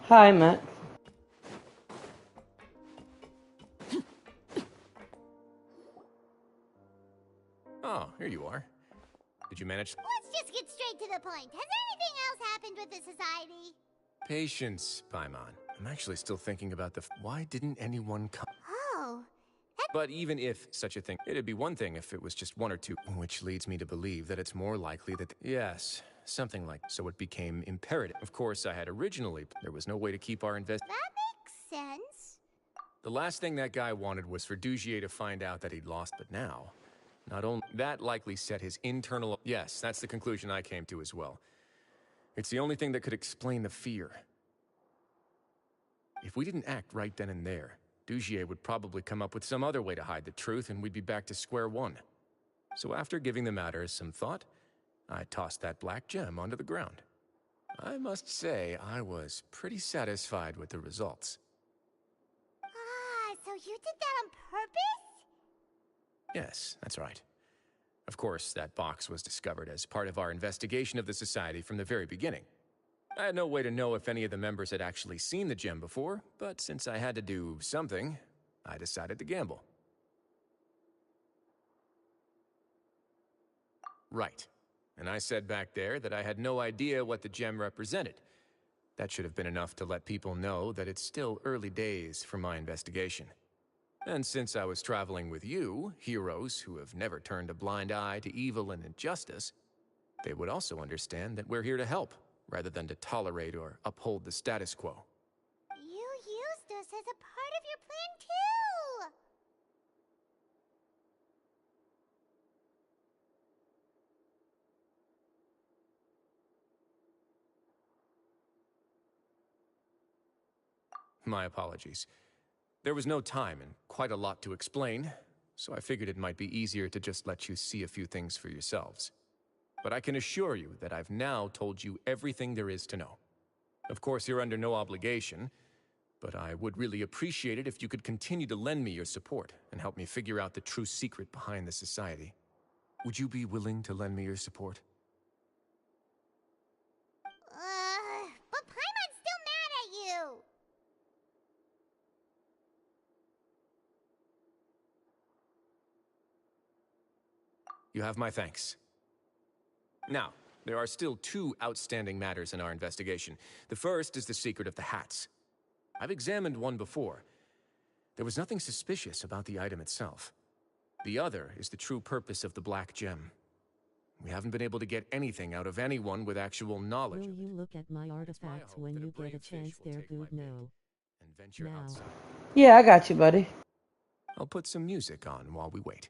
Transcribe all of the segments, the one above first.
Hi, Matt. Oh, here you are. Did you manage? Let's just get straight to the point. Has anything else happened with the society? Patience, Paimon. I'm actually still thinking about why didn't anyone come? Oh. But even if such a thing, it'd be one thing if it was just one or two, which leads me to believe that it's more likely that, yes, something like, so it became imperative. Of course, I had originally, there was no way to keep our That makes sense. The last thing that guy wanted was for Dugier to find out that he'd lost, but now, not only, that likely set his internal, yes, that's the conclusion I came to as well. It's the only thing that could explain the fear. If we didn't act right then and there, Dugier would probably come up with some other way to hide the truth, and we'd be back to square one. So after giving the matter some thought, I tossed that black gem onto the ground. I must say, I was pretty satisfied with the results. Ah, so you did that on purpose? Yes, that's right. Of course, that box was discovered as part of our investigation of the Society from the very beginning. I had no way to know if any of the members had actually seen the gem before, but since I had to do something, I decided to gamble. Right. And I said back there that I had no idea what the gem represented. That should have been enough to let people know that it's still early days for my investigation. And since I was traveling with you, heroes who have never turned a blind eye to evil and injustice, they would also understand that we're here to help, rather than to tolerate or uphold the status quo. You used us as a part of your plan, too! My apologies. There was no time and quite a lot to explain, so I figured it might be easier to just let you see a few things for yourselves. But I can assure you that I've now told you everything there is to know. Of course, you're under no obligation, but I would really appreciate it if you could continue to lend me your support and help me figure out the true secret behind the Society. Would you be willing to lend me your support? But Paimon's still mad at you! You have my thanks. Now, there are still two outstanding matters in our investigation. The first is the secret of the hats. I've examined one before. There was nothing suspicious about the item itself. The other is the true purpose of the black gem. We haven't been able to get anything out of anyone with actual knowledge Will of it. you look at my artifacts when you get a chance there, good no? And venture Now. outside. Yeah, I got you, buddy. I'll put some music on while we wait.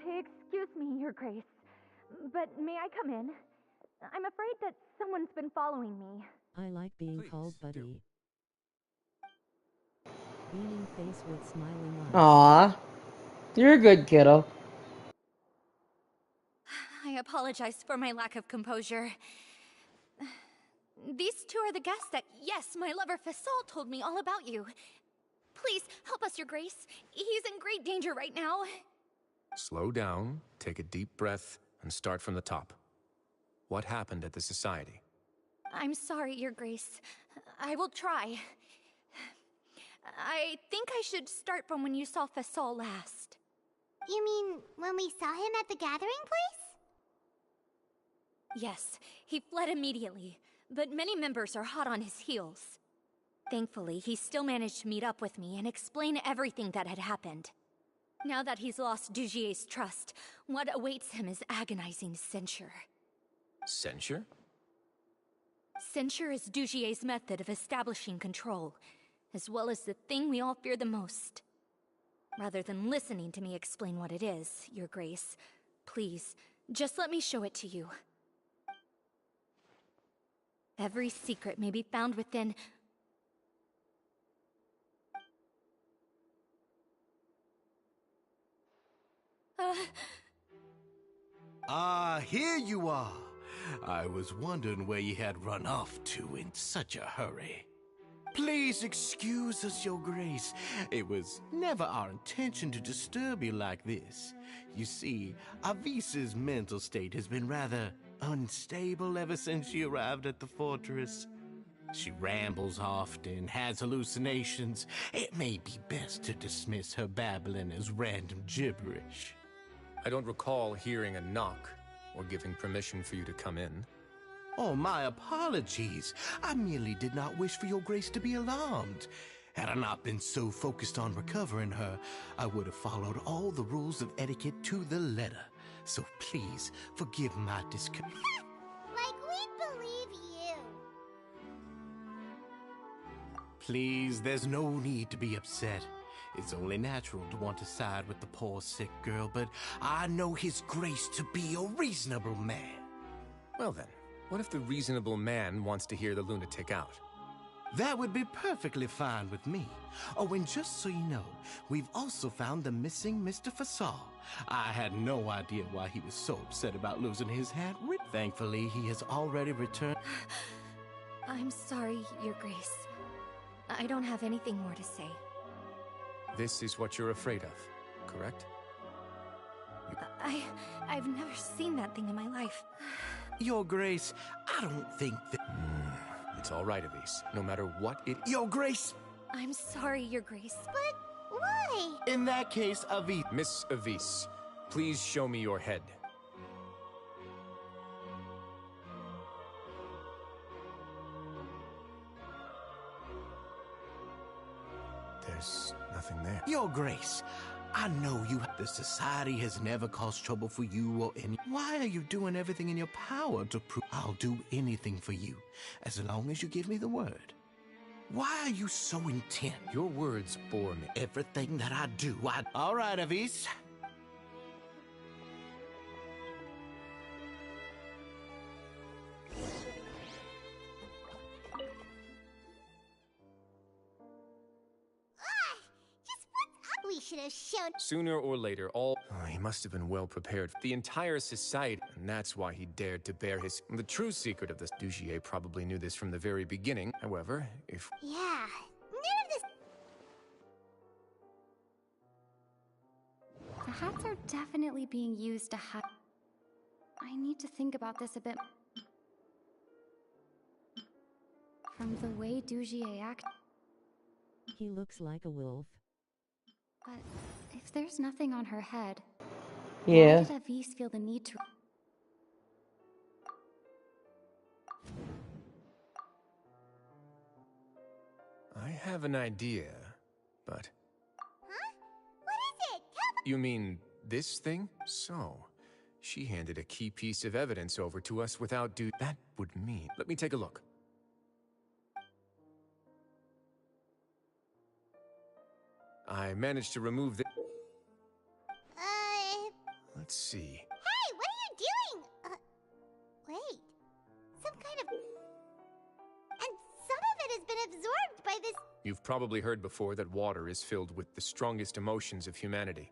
Excuse me, Your Grace, but may I come in? I'm afraid that someone's been following me. I like being Please called do. buddy. Beaming face with smiling eyes. Aw. You're a good kiddo. I apologize for my lack of composure. These two are the guests that, yes, my lover Fasol told me all about you. Please, help us, Your Grace. He's in great danger right now. Slow down, take a deep breath, and start from the top. What happened at the Society? I'm sorry, Your Grace. I will try. I think I should start from when you saw Fasol last. You mean when we saw him at the gathering place? Yes, he fled immediately, but many members are hot on his heels. Thankfully, he still managed to meet up with me and explain everything that had happened. Now that he's lost Dugier's trust, what awaits him is agonizing censure. Censure? Censure is Dugier's method of establishing control, as well as the thing we all fear the most. Rather than listening to me explain what it is, Your Grace, Please, just let me show it to you. Every secret may be found within... Here you are. I was wondering where you had run off to in such a hurry. Please excuse us, Your Grace. It was never our intention to disturb you like this. You see, Avisa's mental state has been rather unstable ever since she arrived at the fortress. She rambles often, has hallucinations. It may be best to dismiss her babbling as random gibberish. I don't recall hearing a knock or giving permission for you to come in. Oh, my apologies. I merely did not wish for Your Grace to be alarmed. Had I not been so focused on recovering her, I would have followed all the rules of etiquette to the letter. So please, forgive my Like we believe you. Please, there's no need to be upset. It's only natural to want to side with the poor sick girl, but I know His Grace to be a reasonable man. Well then, what if the reasonable man wants to hear the lunatic out? That would be perfectly fine with me. Oh, and just so you know, we've also found the missing Mr. Fasal. I had no idea why he was so upset about losing his hat. Thankfully, he has already returned. I'm sorry, Your Grace. I don't have anything more to say. This is what you're afraid of, correct? I've never seen that thing in my life. Your Grace, I don't think that... It's all right, Avise. No matter what it... Your Grace! I'm sorry, Your Grace. But why? In that case, Avi... Miss Avise, please show me your head. There's nothing there. Your Grace, I know you... The Society has never caused trouble for you or any... Why are you doing everything in your power to prove... I'll do anything for you, as long as you give me the word. Why are you so intent? Your words bore me. Everything that I do, All right, Avise. We should have shown. Sooner or later, he must have been well prepared. The entire society, and that's why he dared to bear his... The true secret of this... Dugier probably knew this from the very beginning. However, if... Yeah, none of this. The hats are definitely being used to hide. I need to think about this a bit. From the way Dugier acts. He looks like a wolf. But if there's nothing on her head, Yeah. why did Avise feel the need to... I have an idea, but... Huh? What is it? Tell me. You mean this thing? So, she handed a key piece of evidence over to us without That would mean... Let me take a look. I managed to remove the... Let's see. Hey, what are you doing? Wait. Some kind of... And some of it has been absorbed by this... You've probably heard before that water is filled with the strongest emotions of humanity.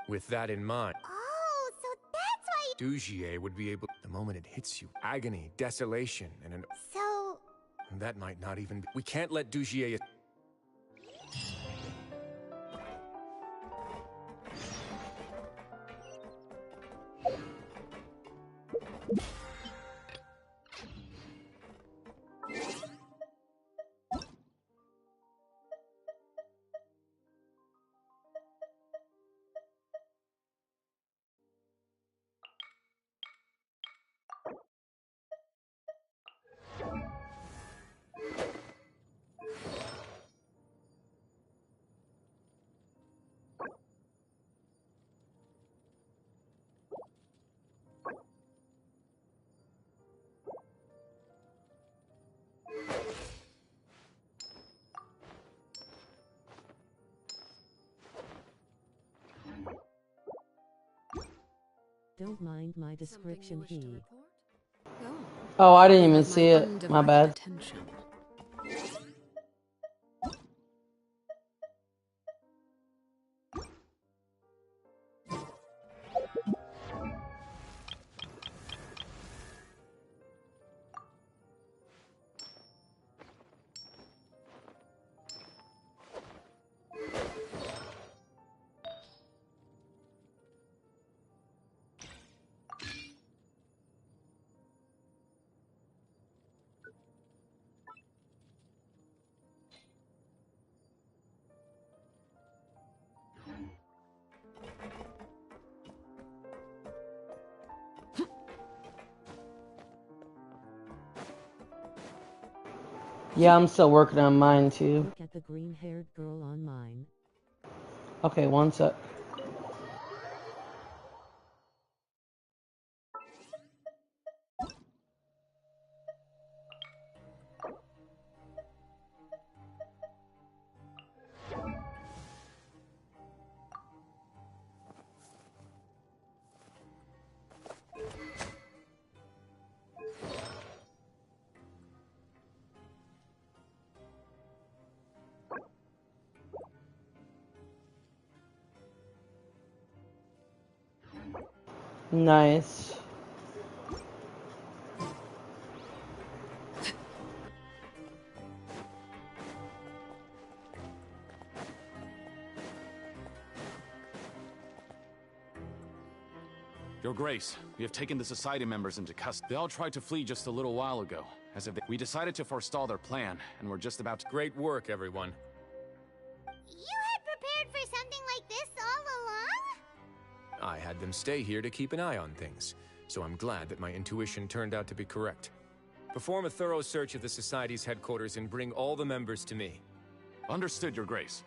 With that in mind... Oh, so that's why... Dugier would be able... The moment it hits you, agony, desolation, and an... So... That might not even be... We can't let Dugier... Don't mind my description, he. Oh, I didn't You even have see it. My undivided bad. attention. Yeah, I'm still working on mine too. Look at the green-haired girl on mine. Okay, one sec. Nice. Your Grace, we have taken the Society members into custody. They all tried to flee just a little while ago, as if we decided to forestall their plan, and we're just about to— Great work, everyone. You had prepared for something like this all along? I had them stay here to keep an eye on things, so I'm glad that my intuition turned out to be correct. Perform a thorough search of the Society's headquarters and bring all the members to me. Understood, Your Grace.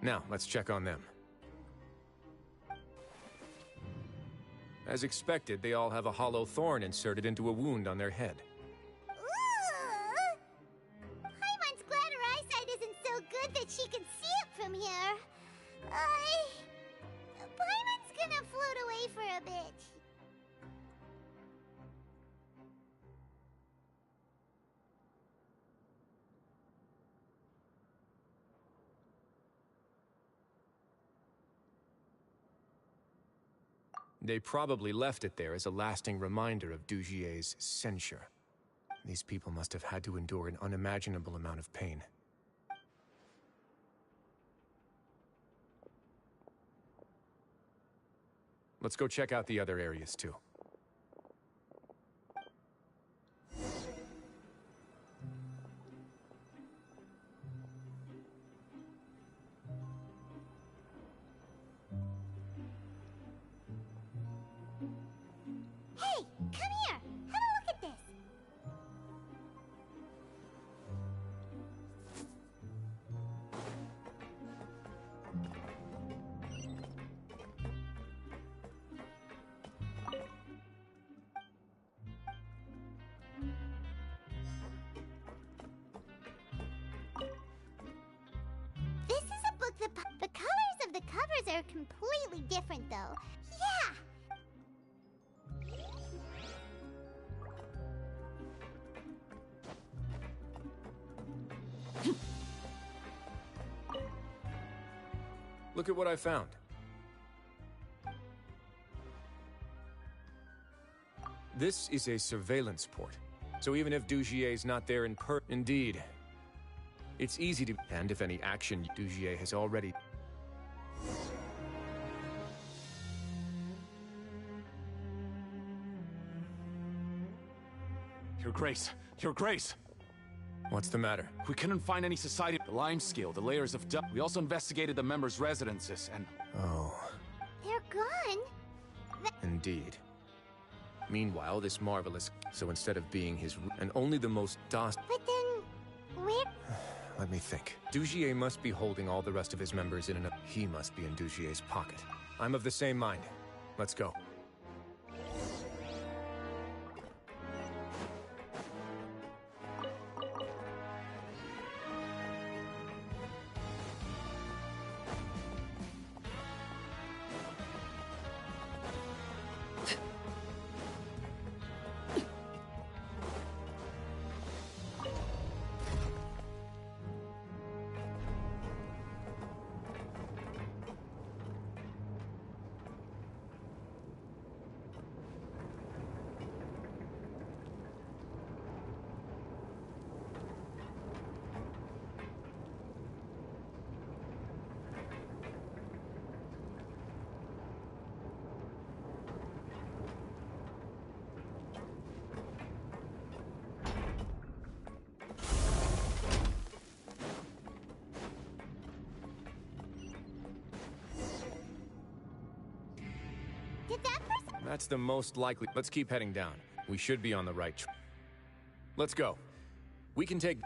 Now, let's check on them. As expected, they all have a hollow thorn inserted into a wound on their head. Ooh! Paimon's glad her eyesight isn't so good that she can see it from here. Paimon's gonna float away for a bit. They probably left it there as a lasting reminder of Dugier's censure. These people must have had to endure an unimaginable amount of pain. Let's go check out the other areas too. Hey, come here. Have a look at this. This is a book that the colors of the covers are completely different, though. Yeah. Look at what I found. This is a surveillance port. So even if Dugier's not there in Indeed. It's easy to— and if any action Dugier has already— Your Grace! Your Grace! What's the matter? We couldn't find any Society— the lime scale, the layers of dust. We also investigated the members' residences, and— Oh, They're gone. indeed. Meanwhile, this marvelous— so instead of being his— and only the most docile— But then, where? Let me think. Dugier must be holding all the rest of his members in an— he must be in Dugier's pocket. I'm of the same mind. Let's go. Did that person? That's the most likely. Let's keep heading down. We should be on the right track. Let's go. We can take...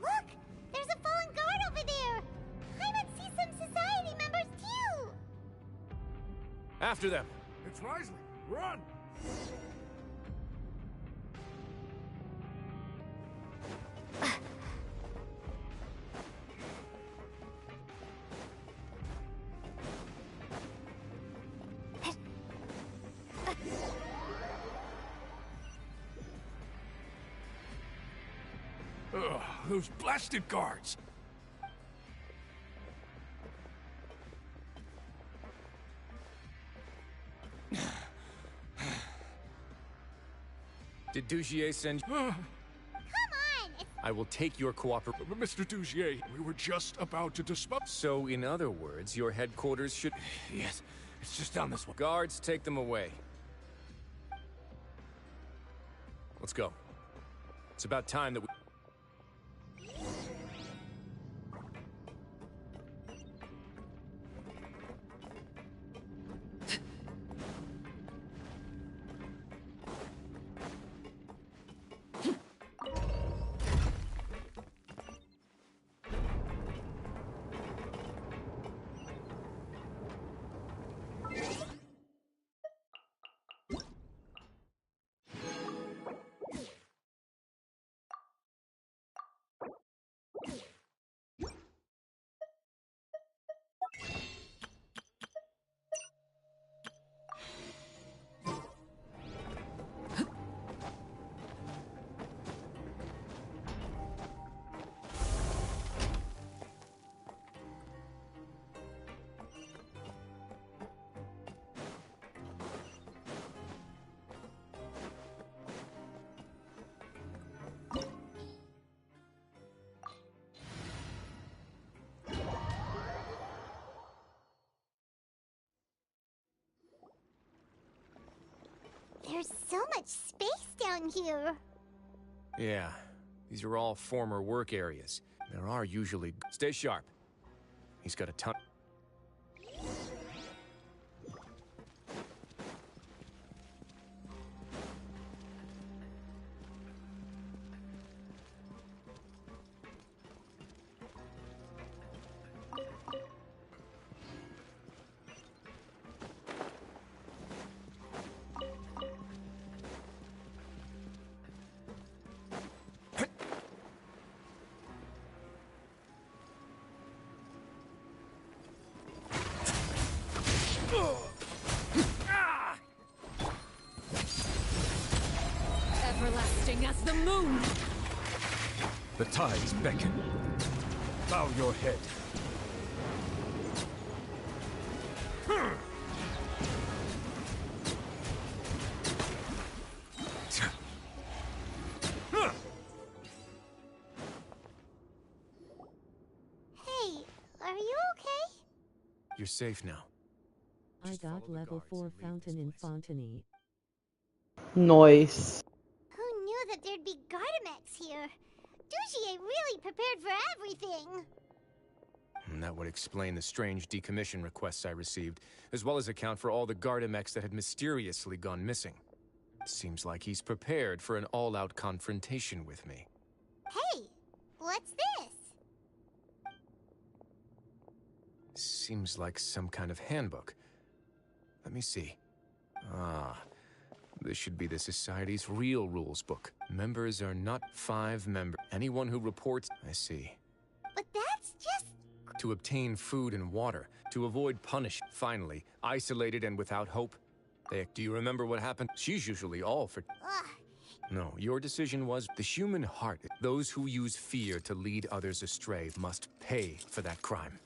Look! There's a fallen guard over there! Paimon sees some society members too! After them. It's Risley. Run! Ugh, those blasted guards! Did Dugier send you? Come on! It's I will take your cooperation. Mr. Dugier, we were just about to dispose. So, in other words, your headquarters should... Yes, it's just down this way. Guards, take them away. Let's go. It's about time that we... There's so much space down here. Yeah, these are all former work areas. There are usually... Stay sharp. He's got a ton... Everlasting as the moon! The tides beckon. Bow your head. Hey, are you okay? You're safe now. I Just got follow the level guards 4 and leave fountain in this place. Fontenay. Nice. Who knew that there'd be Gardamex here? Dugier really prepared for everything. And that would explain the strange decommission requests I received, as well as account for all the Gardamex that had mysteriously gone missing. Seems like he's prepared for an all-out confrontation with me. Hey, what's this? Seems like some kind of handbook. Let me see. Ah, this should be the Society's real rules book. Members are not 5 members. Anyone who reports... I see. But that's just... To obtain food and water, to avoid punishment. Finally, isolated and without hope. Do you remember what happened? She's usually all for... Ugh. No, your decision was the human heart. Those who use fear to lead others astray must pay for that crime.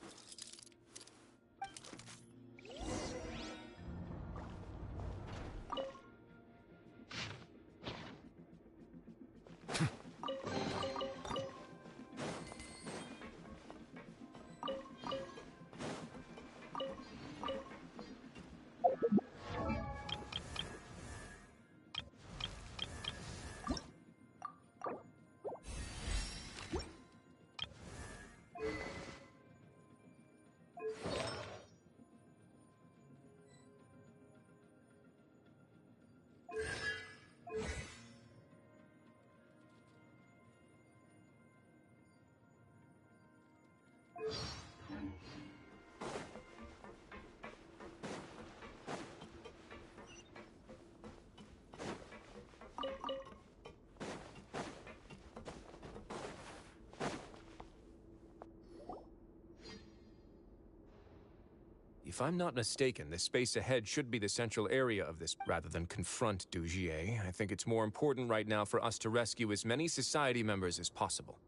If I'm not mistaken, this space ahead should be the central area of this. Rather than confront Dugier, I think it's more important right now for us to rescue as many society members as possible.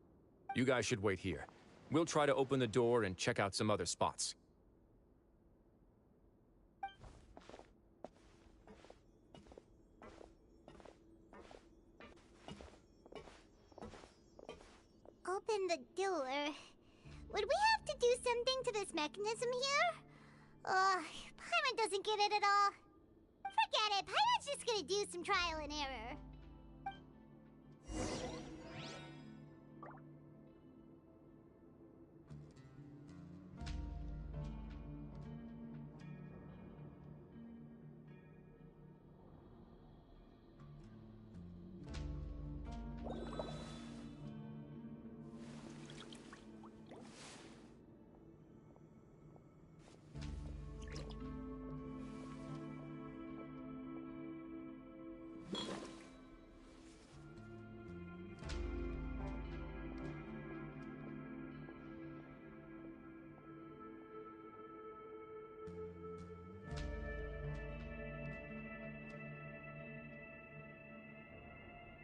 You guys should wait here. We'll try to open the door and check out some other spots. Open the door. Would we have to do something to this mechanism here? Paimon doesn't get it at all. Forget it, Paimon's just gonna do some trial and error.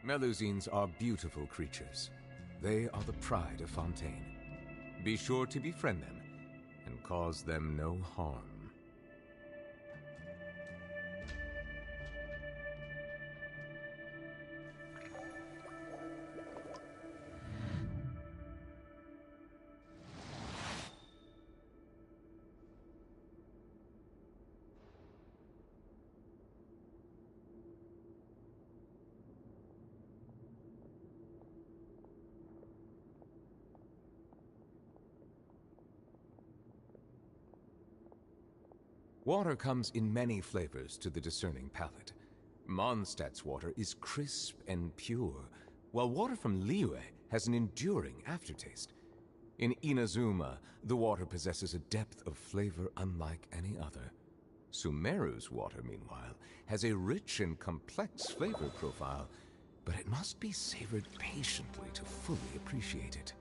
Melusines are beautiful creatures. They are the pride of Fontaine. Be sure to befriend them and cause them no harm. Water comes in many flavors to the discerning palate. Mondstadt's water is crisp and pure, while water from Liyue has an enduring aftertaste. In Inazuma, the water possesses a depth of flavor unlike any other. Sumeru's water, meanwhile, has a rich and complex flavor profile, but it must be savored patiently to fully appreciate it.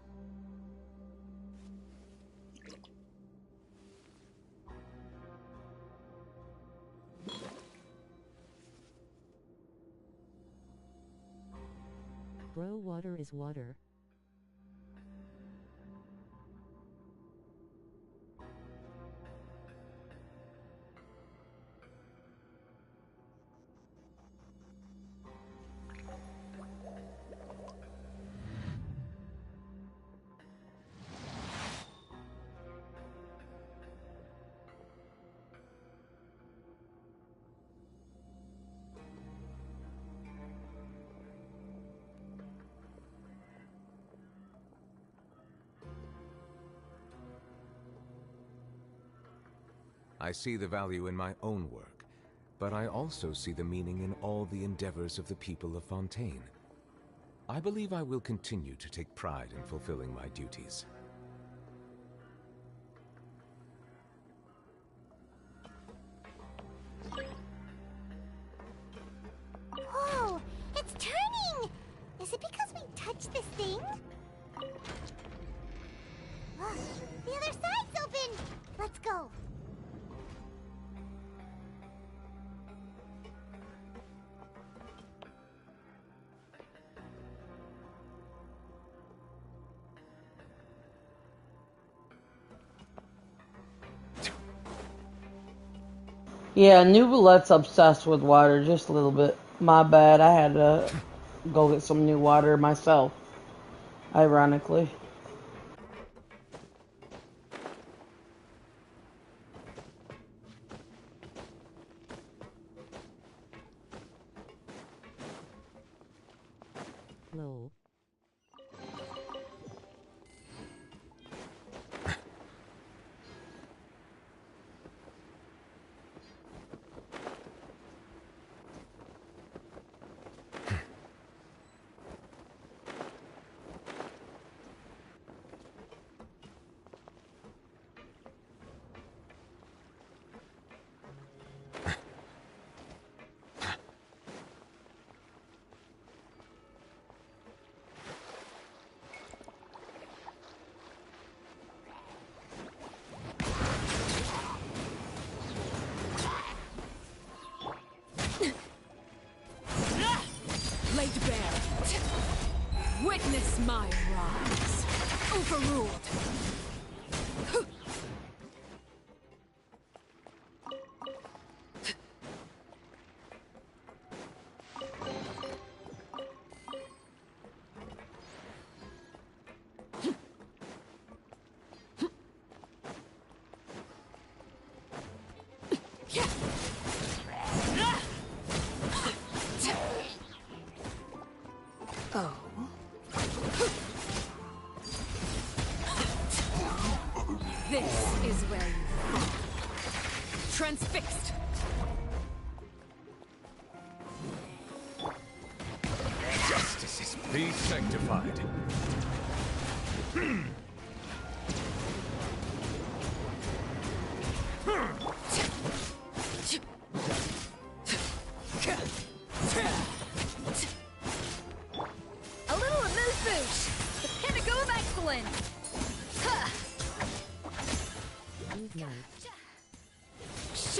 Bro, water is water. I see the value in my own work, but I also see the meaning in all the endeavors of the people of Fontaine. I believe I will continue to take pride in fulfilling my duties. Whoa! It's turning! Is it because we touched this thing? Look, the other side's open! Let's go! Yeah, New Roulette's obsessed with water, just a little bit. My bad, I had to go get some new water myself, ironically. Low. Oh. This is where you transfixed. Justice be sanctified. A little amuse-bouche. The pinnacle of excellence.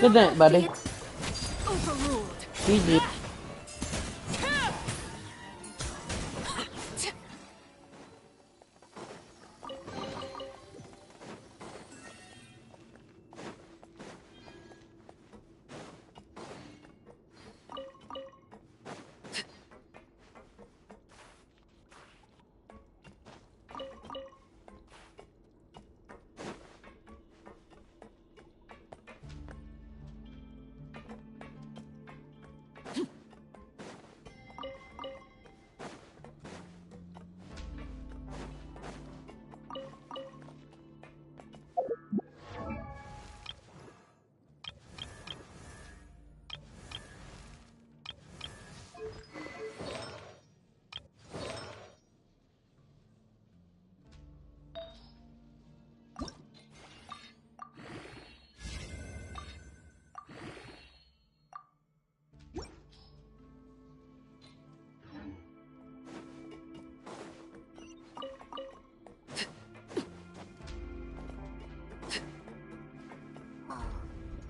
Good night, buddy. Overruled. GG.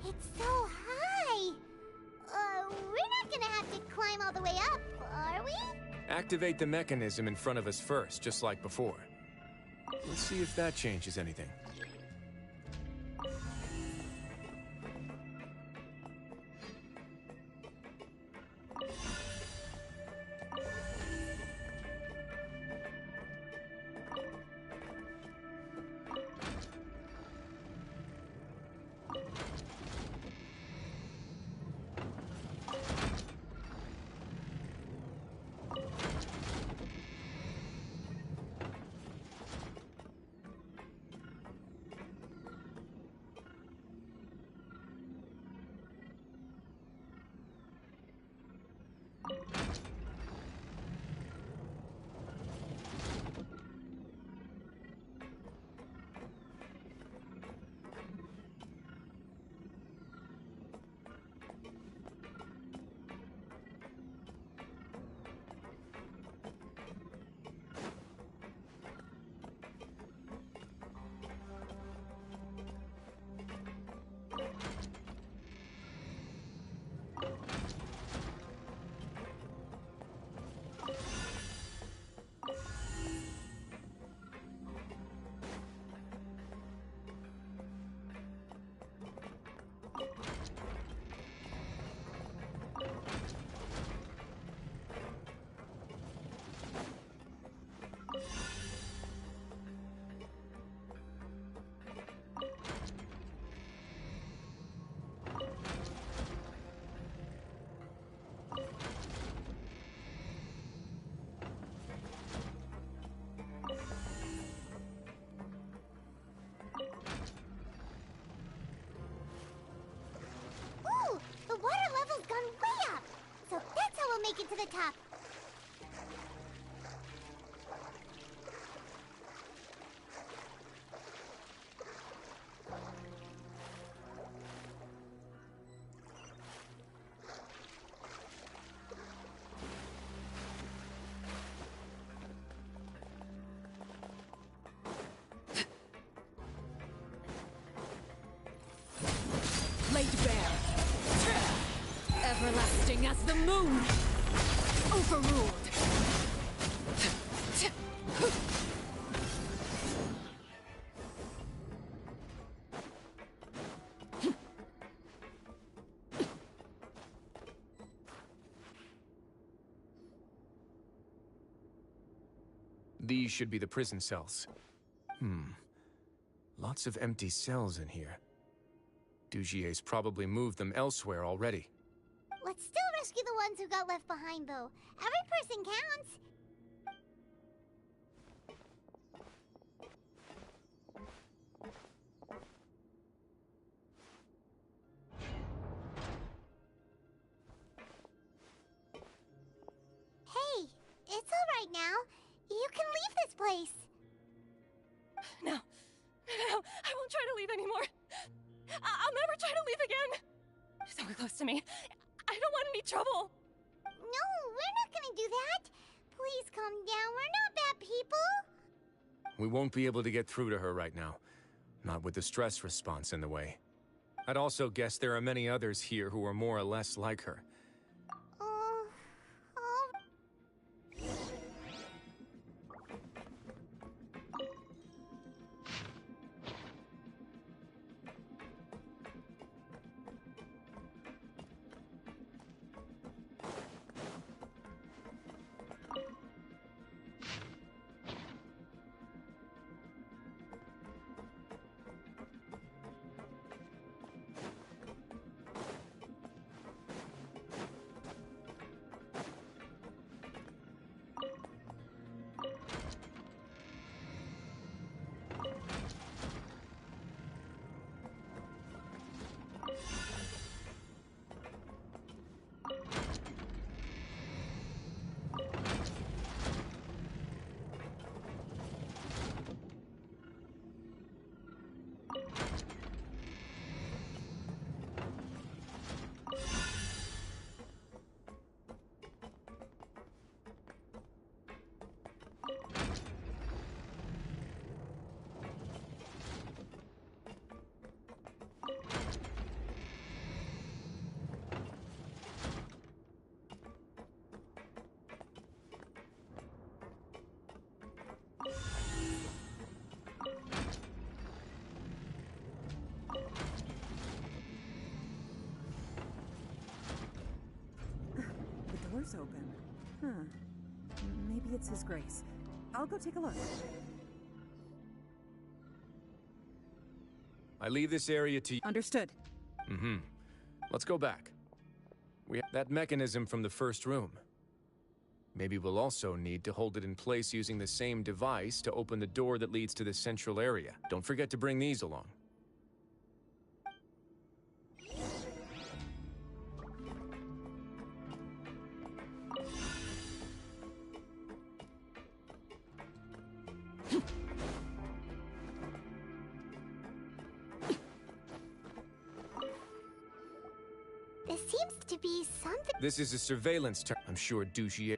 It's so high. We're not gonna have to climb all the way up, are we? Activate the mechanism in front of us first, just like before. Let's see if that changes anything. Ooh, the water level's gone way up. So that's how we'll make it to the top. Laid bare. Everlasting as the moon. Overruled. These should be the prison cells. Lots of empty cells in here. Dugier's probably moved them elsewhere already. Let's still rescue the ones who got left behind, though. Every person counts. Hey, it's all right now. You can leave this place. No. No, I won't try to leave anymore. I'll never try to leave again. So close to me. I don't want any trouble. No, we're not gonna do that. Please calm down. We're not bad people. We won't be able to get through to her right now. Not with the stress response in the way. I'd also guess there are many others here who are more or less like her. Oh. The door's open. Huh. Maybe it's His Grace. I'll go take a look. I leave this area to you. Understood. Let's go back. We have that mechanism from the first room. Maybe we'll also need to hold it in place using the same device to open the door that leads to the central area. Don't forget to bring these along. This seems to be something. This is a surveillance term. I'm sure Dugier.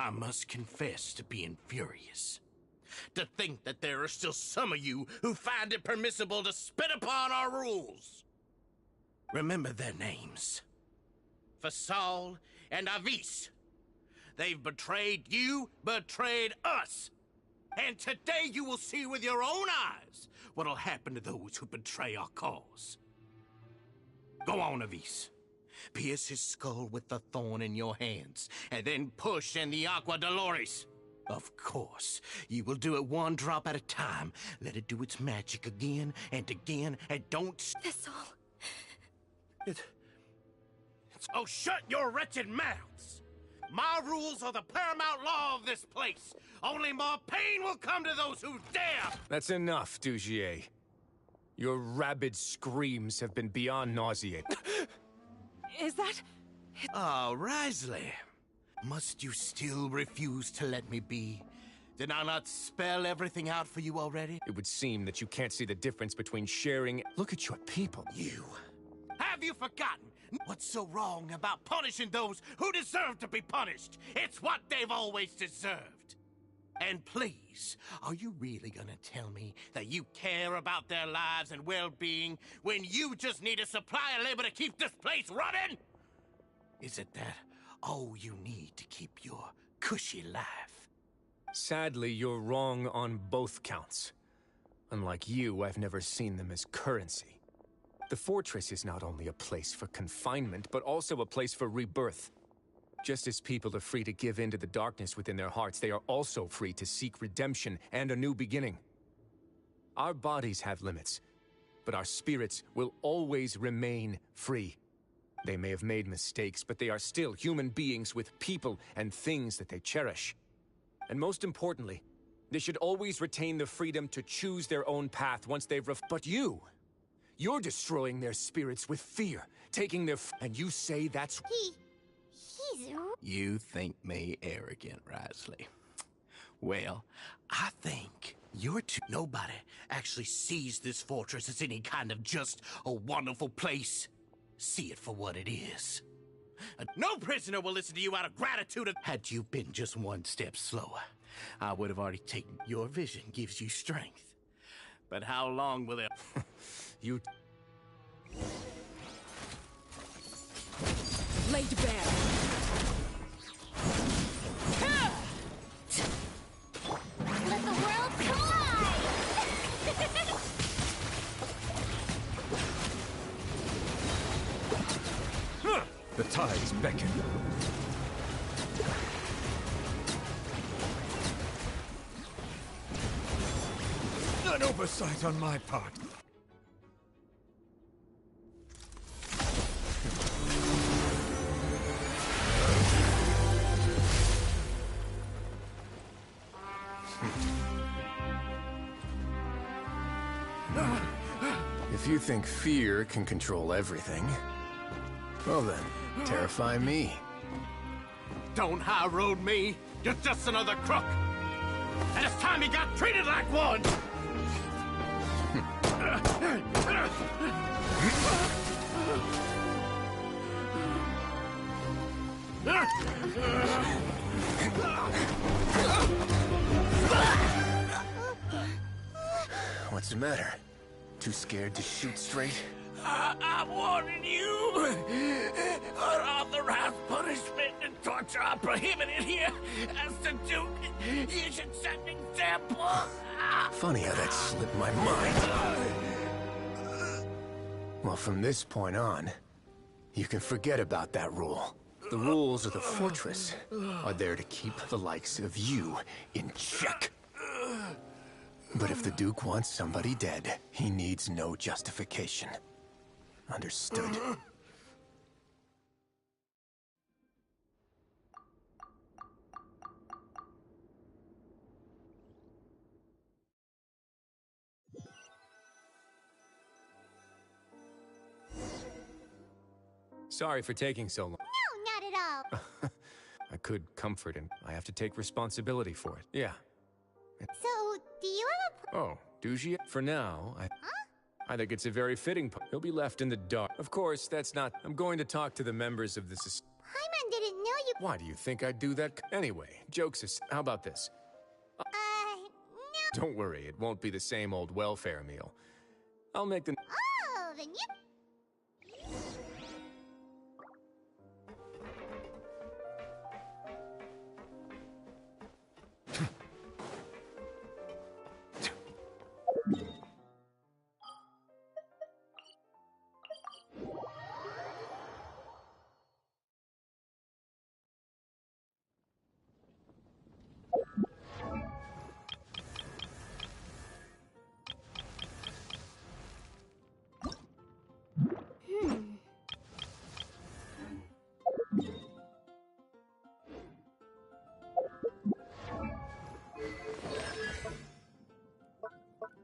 I must confess to being furious. To think that there are still some of you who find it permissible to spit upon our rules. Remember their names. Fasal and Avis. They've betrayed you, betrayed us. And today you will see with your own eyes what'll happen to those who betray our cause. Go on, Avis. Pierce his skull with the thorn in your hands, and then push in the Aqua Dolores. Of course, you will do it one drop at a time. Let it do its magic again and again, and don't... That's all. Oh, shut your wretched mouths! My rules are the paramount law of this place. Only more pain will come to those who dare! That's enough, Dugier. Your rabid screams have been beyond nauseating. Is that... Oh, Risley. Must you still refuse to let me be? Did I not spell everything out for you already? It would seem that you can't see the difference between sharing... Look at your people. You. Have you forgotten? What's so wrong about punishing those who deserve to be punished? It's what they've always deserved. And please, are you really gonna tell me that you care about their lives and well-being when you just need a supply of labor to keep this place running? Is it that all you need to keep your cushy life? Sadly, you're wrong on both counts. Unlike you, I've never seen them as currency. The fortress is not only a place for confinement, but also a place for rebirth. Just as people are free to give in to the darkness within their hearts, they are also free to seek redemption and a new beginning. Our bodies have limits, but our spirits will always remain free. They may have made mistakes, but they are still human beings with people and things that they cherish. And most importantly, they should always retain the freedom to choose their own path once they've But you're destroying their spirits with fear, taking their and you say that's... He's... You think me arrogant, Risley. Well, I think you're too... Nobody actually sees this fortress as any kind of just a wonderful place. See it for what it is. No prisoner will listen to you out of gratitude. Had you been just one step slower, I would have already taken... Your vision gives you strength. But how long will it... You... Laid bare. Let the world collide! The tides beckon. An oversight on my part. If you think fear can control everything, well then, terrify me. Don't high road me. You're just another crook. And it's time you got treated like one. What's the matter? Too scared to shoot straight? I'm warning you. Unauthorized punishment and torture are prohibited here. As the Duke, you should set an example. Funny how that slipped my mind. Well, from this point on, you can forget about that rule. The rules of the fortress are there to keep the likes of you in check. But if the Duke wants somebody dead, he needs no justification. Understood. Sorry for taking so long. No, not at all. I could comfort him. I have to take responsibility for it. Yeah. So, do you have a... Oh, Dugier? For now, Huh? I think it's a very fitting He'll be left in the dark. Of course, that's not... I'm going to talk to the members of the Paimon didn't know you... Why do you think I'd do that? Anyway, jokes is... How about this? No. Don't worry, it won't be the same old welfare meal. I'll make the... Oh, then you...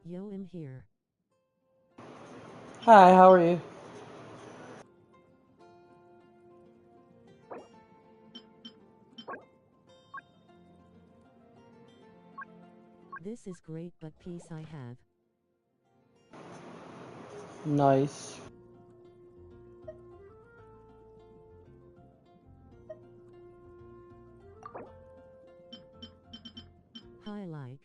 Yo, I'm here. Hi, how are you? This is great, but peace I have. Nice. Hi, like.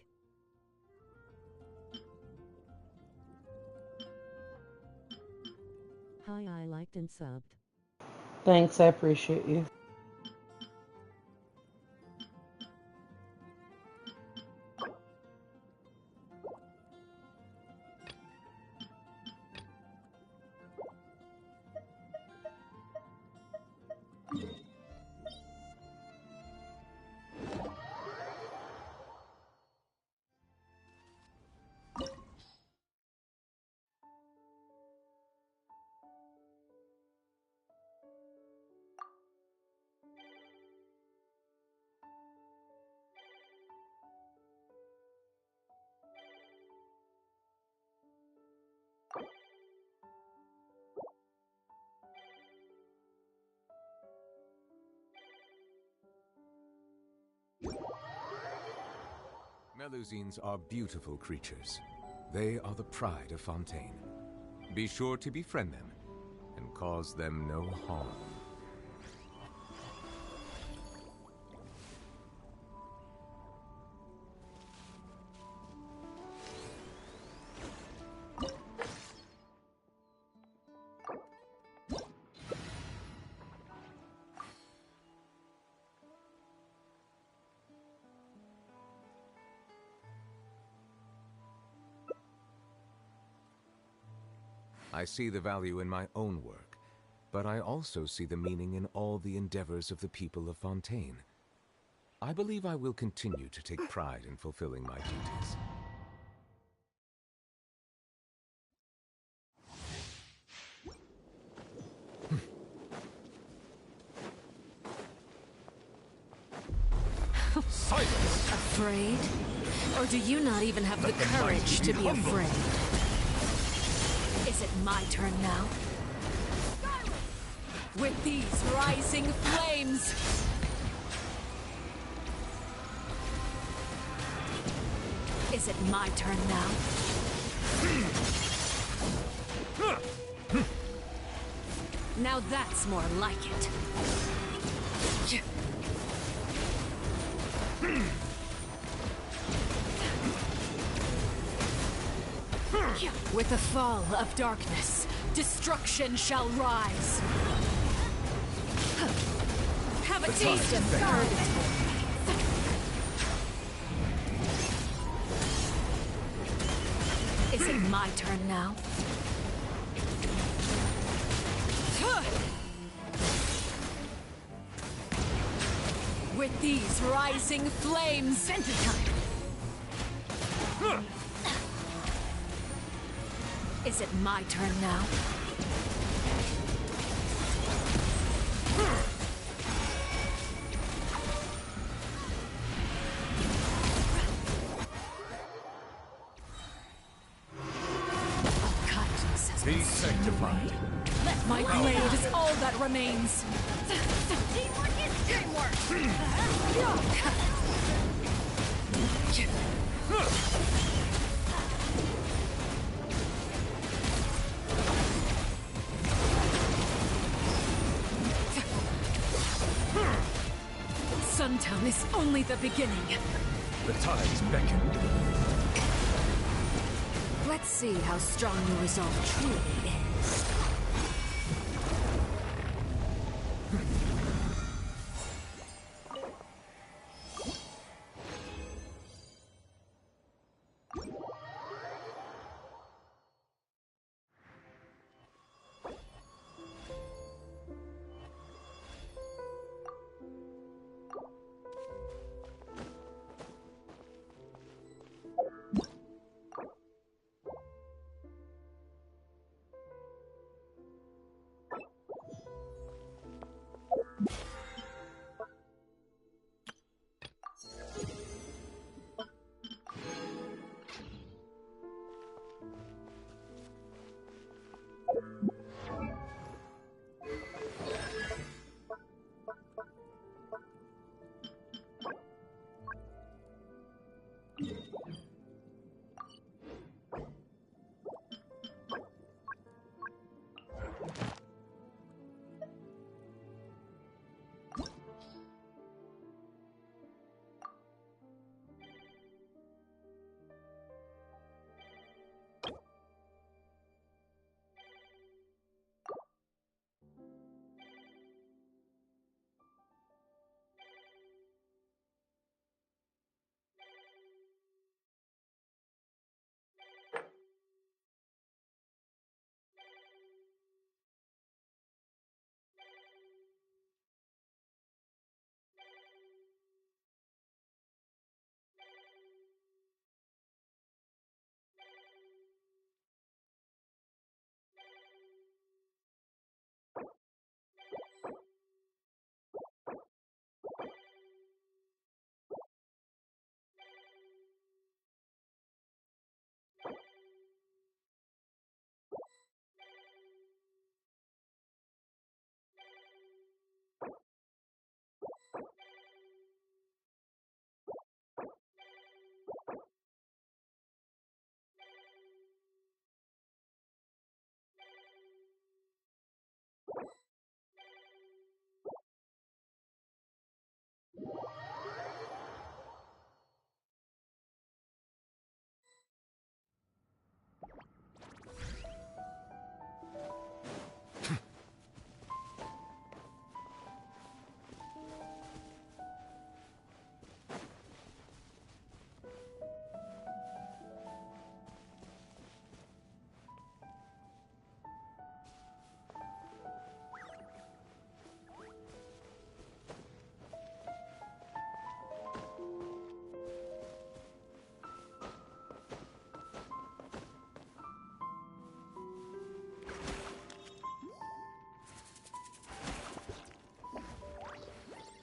Hi, I liked and subbed. Thanks, I appreciate you. Melusines are beautiful creatures. They are the pride of Fontaine. Be sure to befriend them and cause them no harm. I see the value in my own work, but I also see the meaning in all the endeavors of the people of Fontaine. I believe I will continue to take pride in fulfilling my duties. Silence! Afraid? Or do you not even have the courage to be afraid? Is it my turn now? With these rising flames! Is it my turn now? Now that's more like it. With the fall of darkness, destruction shall rise. Have a taste of purgatory. Is it my turn now? With these rising flames, center time. Is it my turn now? Be sanctified. My blade is all that remains. Teamwork is teamwork! Town is only the beginning. The tides beckon. Let's see how strong your resolve truly is.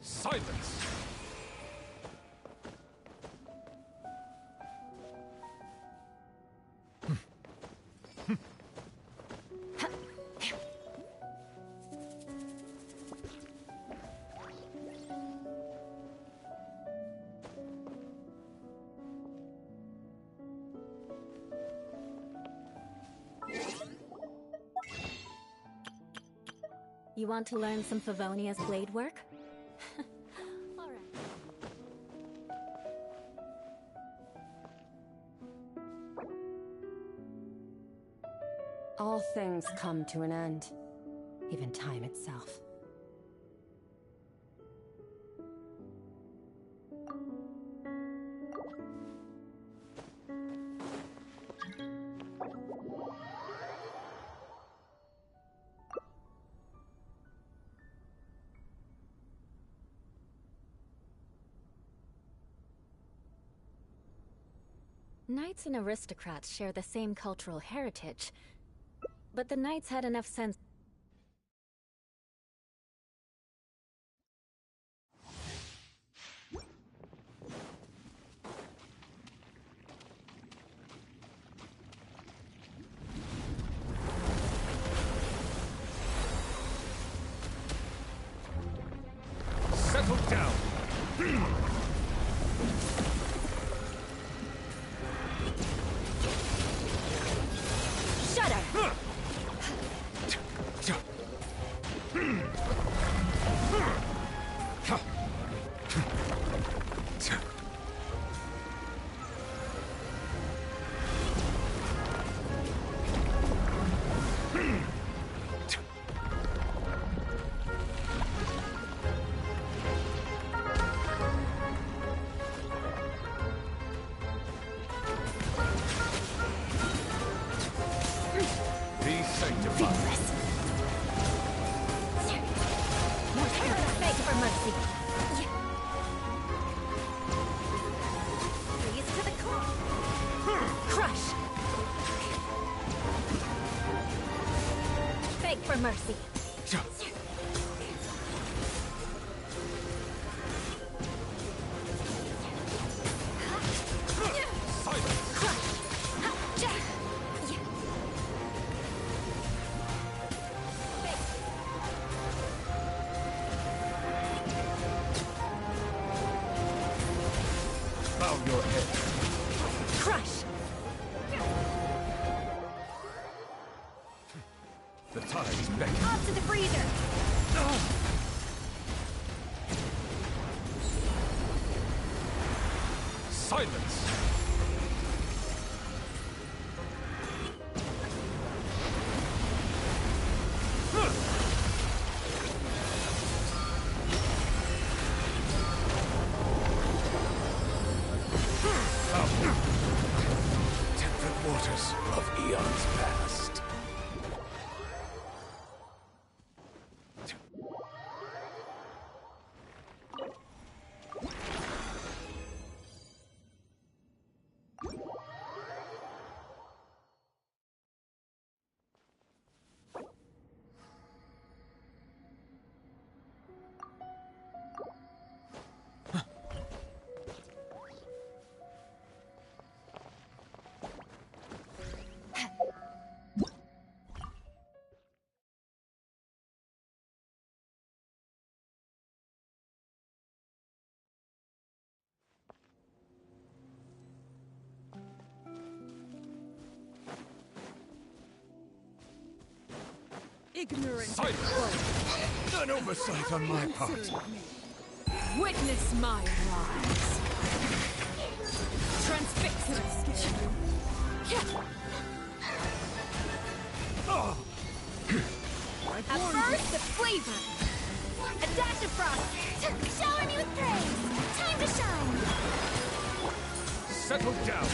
Silence! You want to learn some Favonia's blade work? All things come to an end, even time itself. Knights and aristocrats share the same cultural heritage, but the knights had enough sense. Settle down! Shudder! mercy. Freeze to the core. Crush. Beg for mercy. Bow your head. Crush. The tide's back. Off to the freezer. Silence! Temperate waters of eons past. Ignorant. Silence! An oversight on my part. Witness my rise. Transfix it. A burst of flavor. A dash of frost. Shower me with praise. Time to shine. Settle down.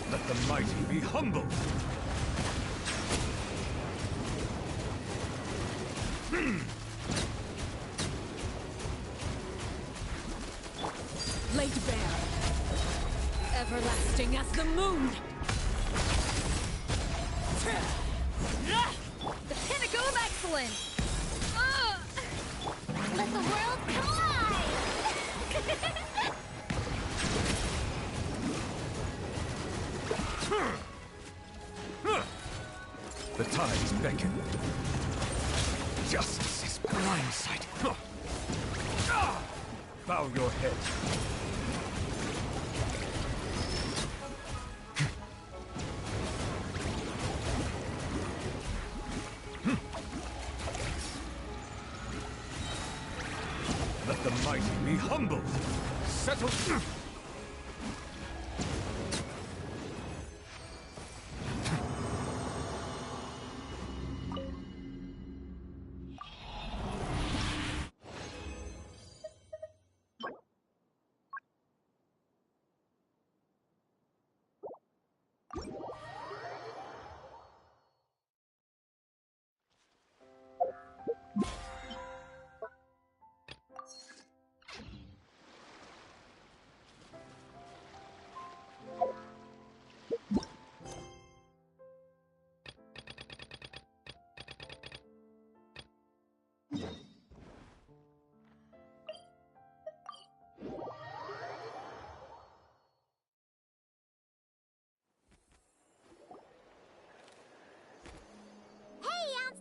Let the mighty be humbled. Laid bare. Everlasting as the moon. The pinnacle Excellent! Let the world collide! The tides beckon. Justice is blindsided. Bow your head. Let the mighty be humbled. Settle.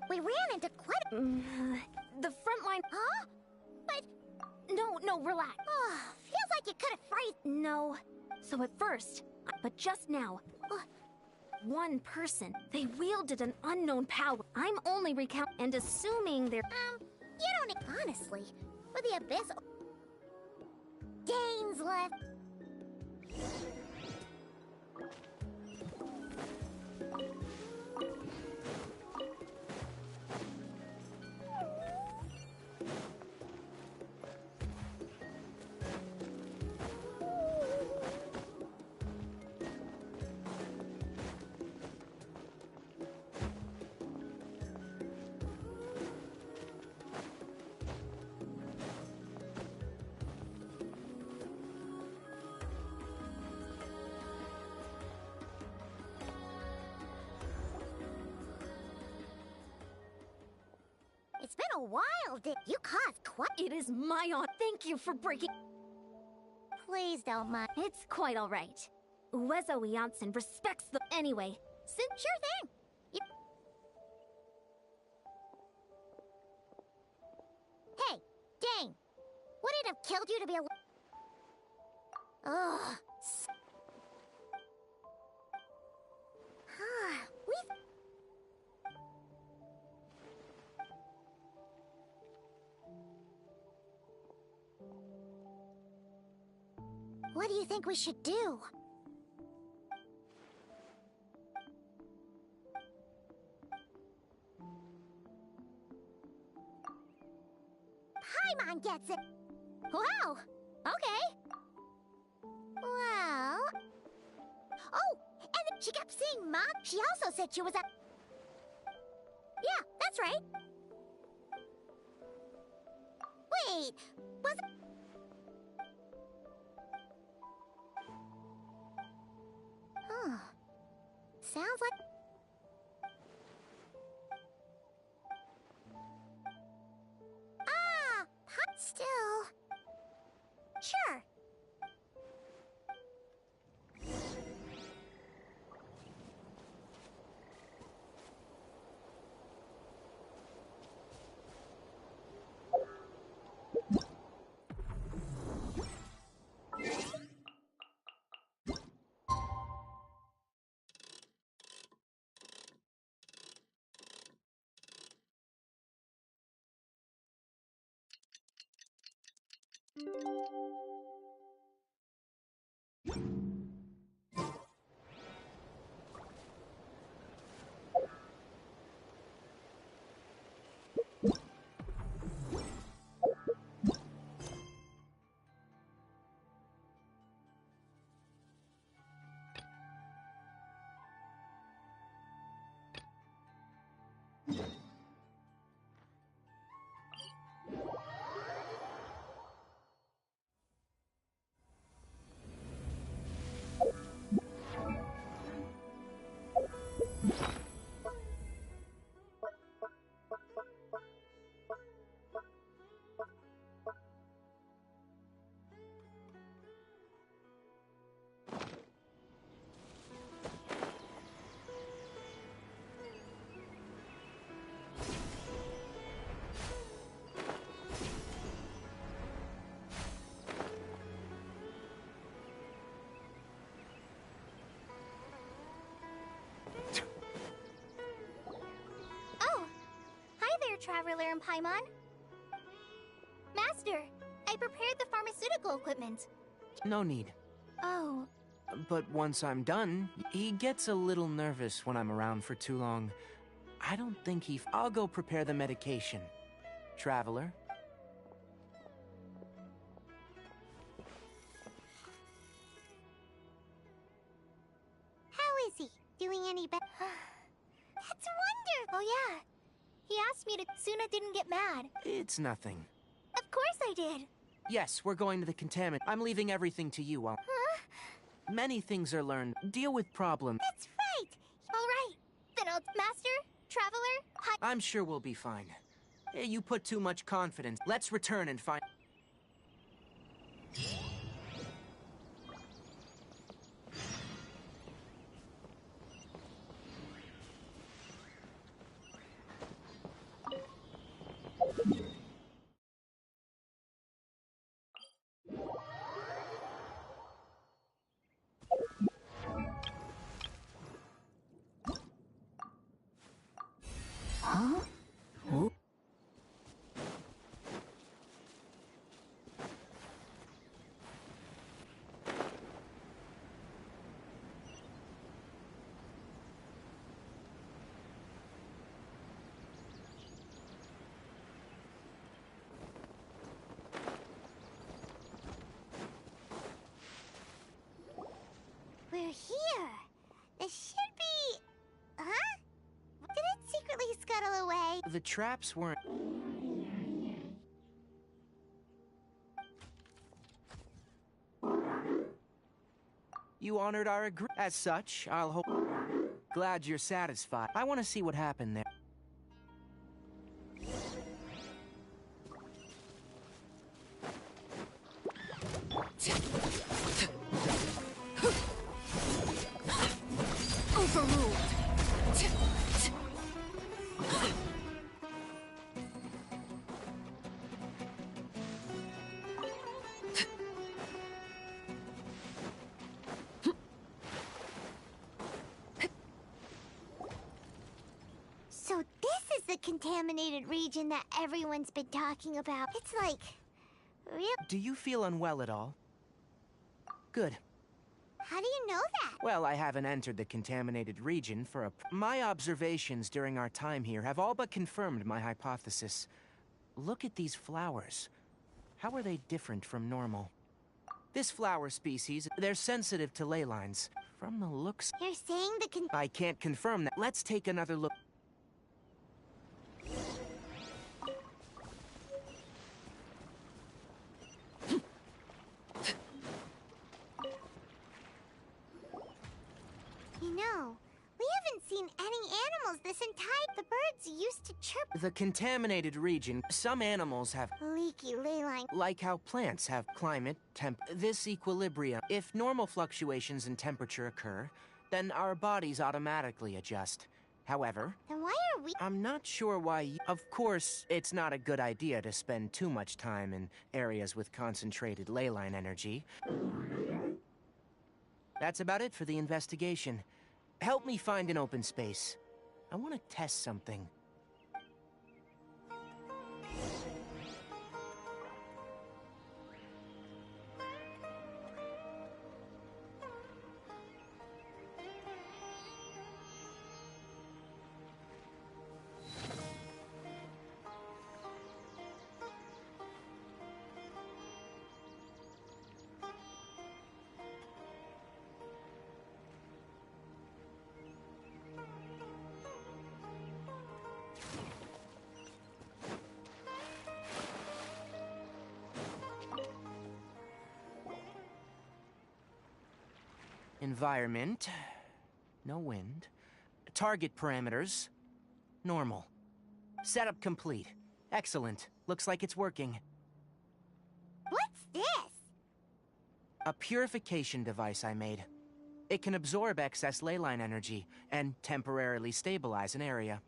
We ran into quite a... The front line... Huh? But... No, relax. Oh, feels like you could have frightened... No. So at first, but just now, one person, they wielded an unknown power. I'm only and assuming they're... You don't... Honestly, with the Abyss... Dane's left... It's been a while, you caused quite... It is my honor. Thank you for breaking... Please don't mind. It's quite alright. Uezo Janssen respects the... Anyway, Sure thing. Hey, Dane. Would it have killed you to be a... Ugh. What do you think we should do? Paimon gets it! Wow! Okay! Well... Oh! And then she kept seeing Mom. She also said she was at... Yeah, that's right! Wait, was it... Huh. Sounds like... Still... Sure. Traveler and Paimon. Master, I prepared the pharmaceutical equipment. No need. Oh. But once I'm done, he gets a little nervous when I'm around for too long. I don't think I'll go prepare the medication. Traveler? How is he? Doing any better? That's wonderful! Oh yeah. He asked me to... Suna didn't get mad. It's nothing. Of course I did. Yes, we're going to the contaminant. I'm leaving everything to you. Huh? Many things are learned. Deal with problems. That's right! Alright. Then I'll... Master? Traveler? Hi... I'm sure we'll be fine. You put too much confidence. Let's return and find... Huh? Oh. We're here. This should be... Huh? Did it secretly scuttle away? The traps weren't... You honored our agreement. As such, I'll hope... Glad you're satisfied. I want to see what happened there. Overruled. So this is the contaminated region that everyone's been talking about. It's like... real... Do you feel unwell at all? Good. How do you know that? Well, I haven't entered the contaminated region for a... My observations during our time here have all but confirmed my hypothesis. Look at these flowers. How are they different from normal? This flower species, they're sensitive to ley lines. From the looks... You're saying the I can't confirm that. Let's take another look. You know, we haven't seen any animals this entire... The birds used to chirp... The contaminated region, some animals have... Leaky ley line. Like how plants have climate, this equilibrium. If normal fluctuations in temperature occur, then our bodies automatically adjust. However... Then why are we... I'm not sure why... Of course, it's not a good idea to spend too much time in areas with concentrated ley line energy. That's about it for the investigation. Help me find an open space. I want to test something. Environment. No wind. Target parameters. Normal. Setup complete. Excellent. Looks like it's working. What's this? A purification device I made. It can absorb excess ley line energy and temporarily stabilize an area.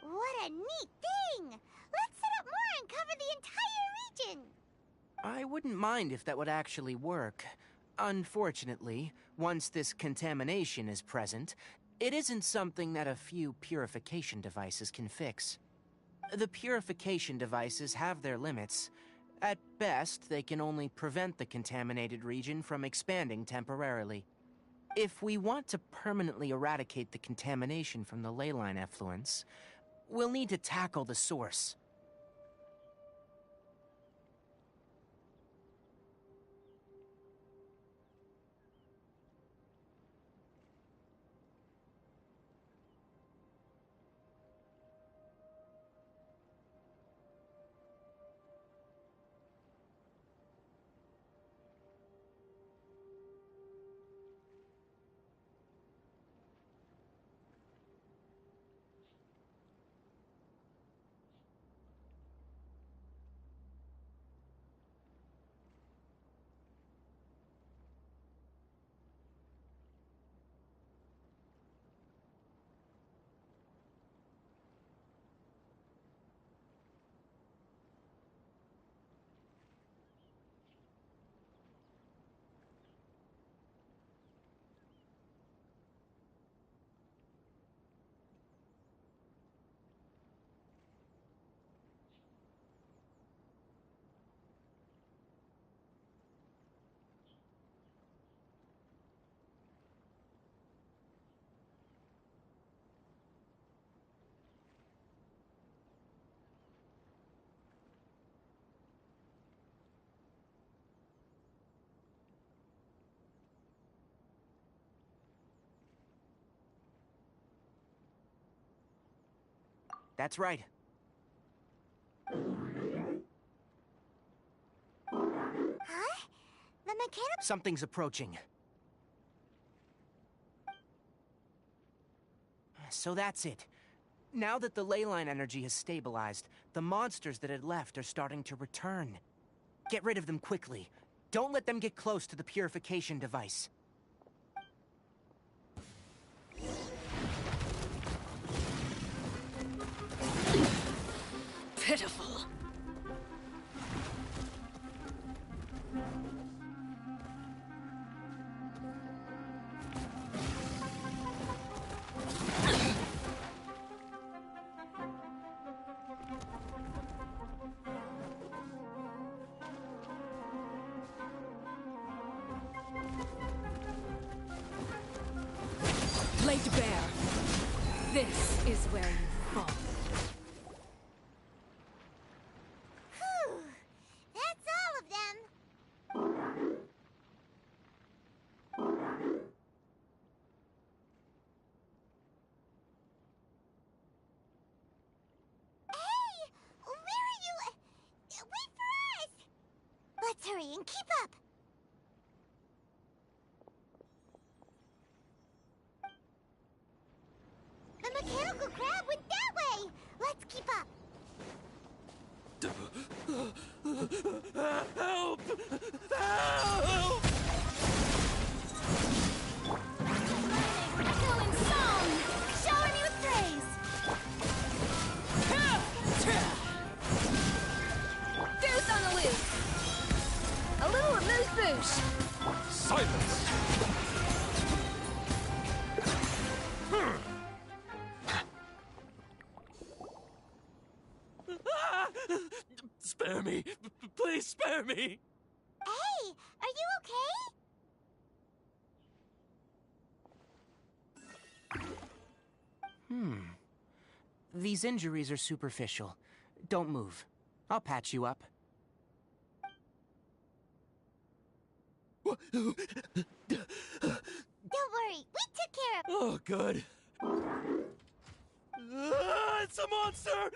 What a neat thing! Let's set up more and cover the entire region! I wouldn't mind if that would actually work. Unfortunately, once this contamination is present, it isn't something that a few purification devices can fix. The purification devices have their limits. At best, they can only prevent the contaminated region from expanding temporarily. If we want to permanently eradicate the contamination from the leyline effluents, we'll need to tackle the source. That's right. Huh? The mechanic— Something's approaching. So that's it. Now that the leyline energy has stabilized, the monsters that had left are starting to return. Get rid of them quickly. Don't let them get close to the purification device. Pitiful. Laid bare. This is where you fall. Whew. That's all of them. Hey! Where are you? Wait for us! Let's hurry and keep up! The mechanical crab went that way! Let's keep up! Help! Help! Echoing song! Showering you with praise! Deuce on the loose! A little amuse-bouche! Silence! Spare me! Please spare me! Hey, are you okay? These injuries are superficial. Don't move. I'll patch you up. Don't worry, we took care of— Oh, good. It's a monster!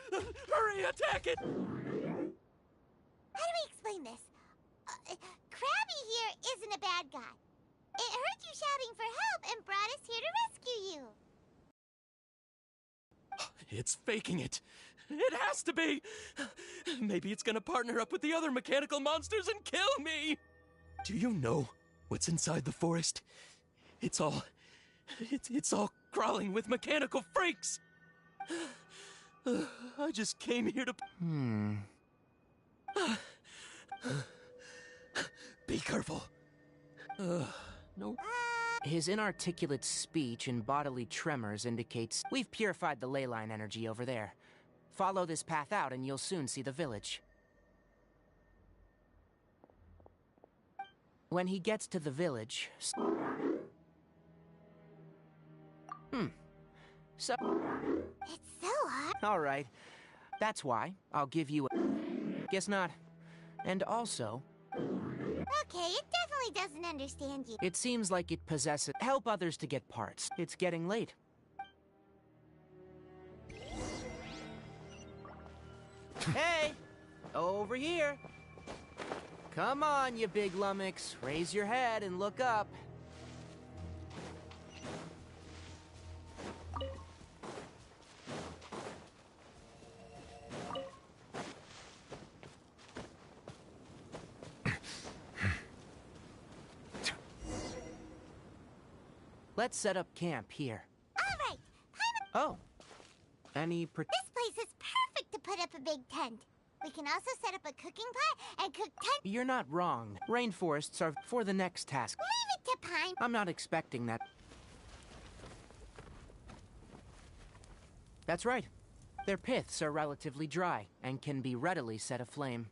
Hurry, attack it! How do we explain this? Krabby here isn't a bad guy. It heard you shouting for help and brought us here to rescue you. It's faking it. It has to be. Maybe it's gonna partner up with the other mechanical monsters and kill me. Do you know what's inside the forest? It's all crawling with mechanical freaks. I just came here to... Be careful. No. His inarticulate speech and bodily tremors indicates we've purified the leyline energy over there. Follow this path out and you'll soon see the village. When he gets to the village... So... It's so hard. Alright. That's why I'll give you a... Guess not. And also... Okay, it definitely doesn't understand you. It seems like it possesses... Help others to get parts. It's getting late. Hey! Over here! Come on, you big lummox. Raise your head and look up. Let's set up camp here. All right. Oh. Any This place is perfect to put up a big tent. We can also set up a cooking pot and cook tent. You're not wrong. Rainforests are for the next task. Leave it to Pine. I'm not expecting that. That's right. Their piths are relatively dry and can be readily set aflame.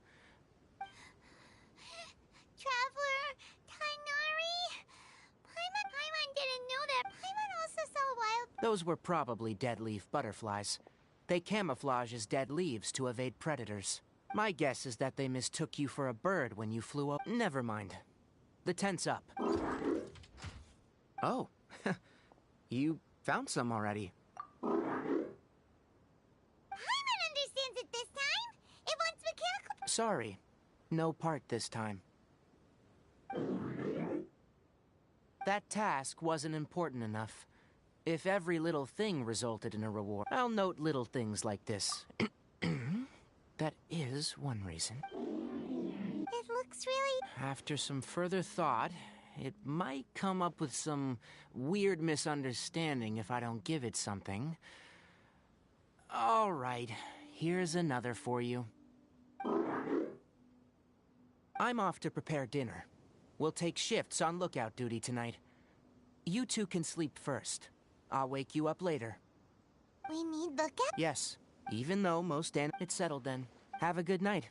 Traveler, Tainari. Paimon didn't know that. Paimon also saw wild... Those were probably dead leaf butterflies. They camouflage as dead leaves to evade predators. My guess is that they mistook you for a bird when you flew up. Never mind. The tent's up. Oh. You found some already. Paimon understands it this time. It wants mechanical... Sorry. No part this time. That task wasn't important enough. If every little thing resulted in a reward, I'll note little things like this. That is one reason. It looks really... After some further thought, it might come up with some weird misunderstanding if I don't give it something. All right, here's another for you. I'm off to prepare dinner. We'll take shifts on lookout duty tonight. You two can sleep first. I'll wake you up later. We need lookout? Yes, even though most It's settled then. Have a good night.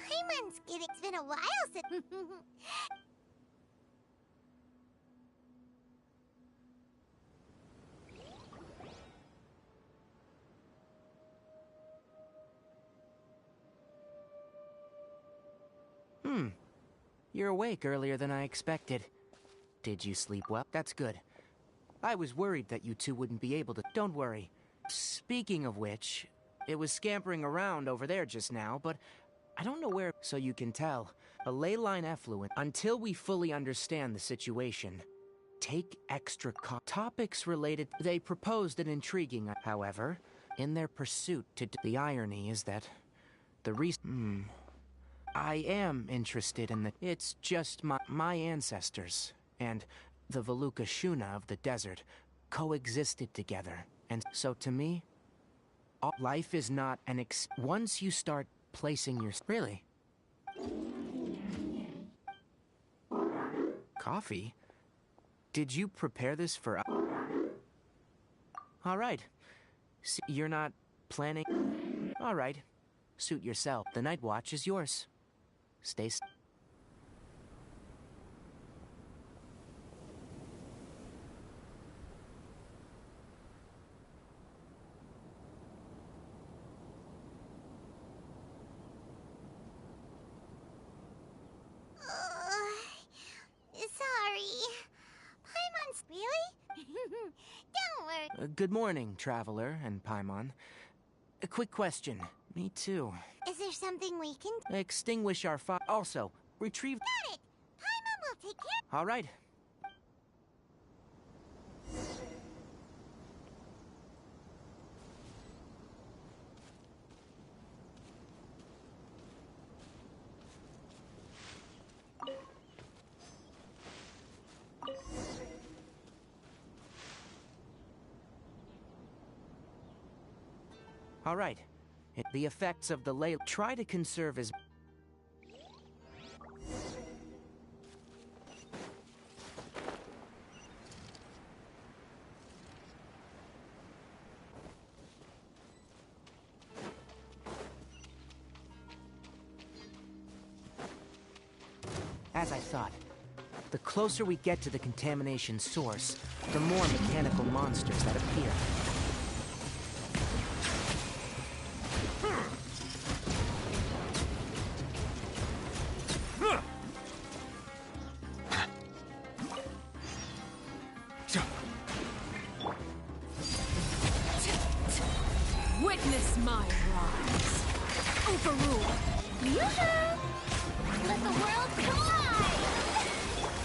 Paimon's getting... It's been a while since... You're awake earlier than I expected. Did you sleep well? That's good. I was worried that you two wouldn't be able to... Don't worry. Speaking of which, it was scampering around over there just now, but I don't know where... So you can tell, a ley line effluent. Until we fully understand the situation, take extra topics related... They proposed an intriguing... However, in their pursuit to... The irony is that the reason... I am interested in the... It's just my ancestors and the Veluca Shuna of the desert coexisted together. And so to me, life is not an once you start placing your... Really? Coffee? Did you prepare this for... All right. So you're not planning... All right. Suit yourself. The night watch is yours. Stay... Sorry. Paimon's... Really? Don't worry. Good morning, Traveler and Paimon. A quick question. Me too. Is there something we can... Extinguish our fire. Also, retrieve... Got it! Paimon will take care... All right. All right. The effects of the ley... Try to conserve as... As I thought, the closer we get to the contamination source, the more mechanical monsters that appear. Witness my rise. Overrule. Yoo-hoo! Let the world collide!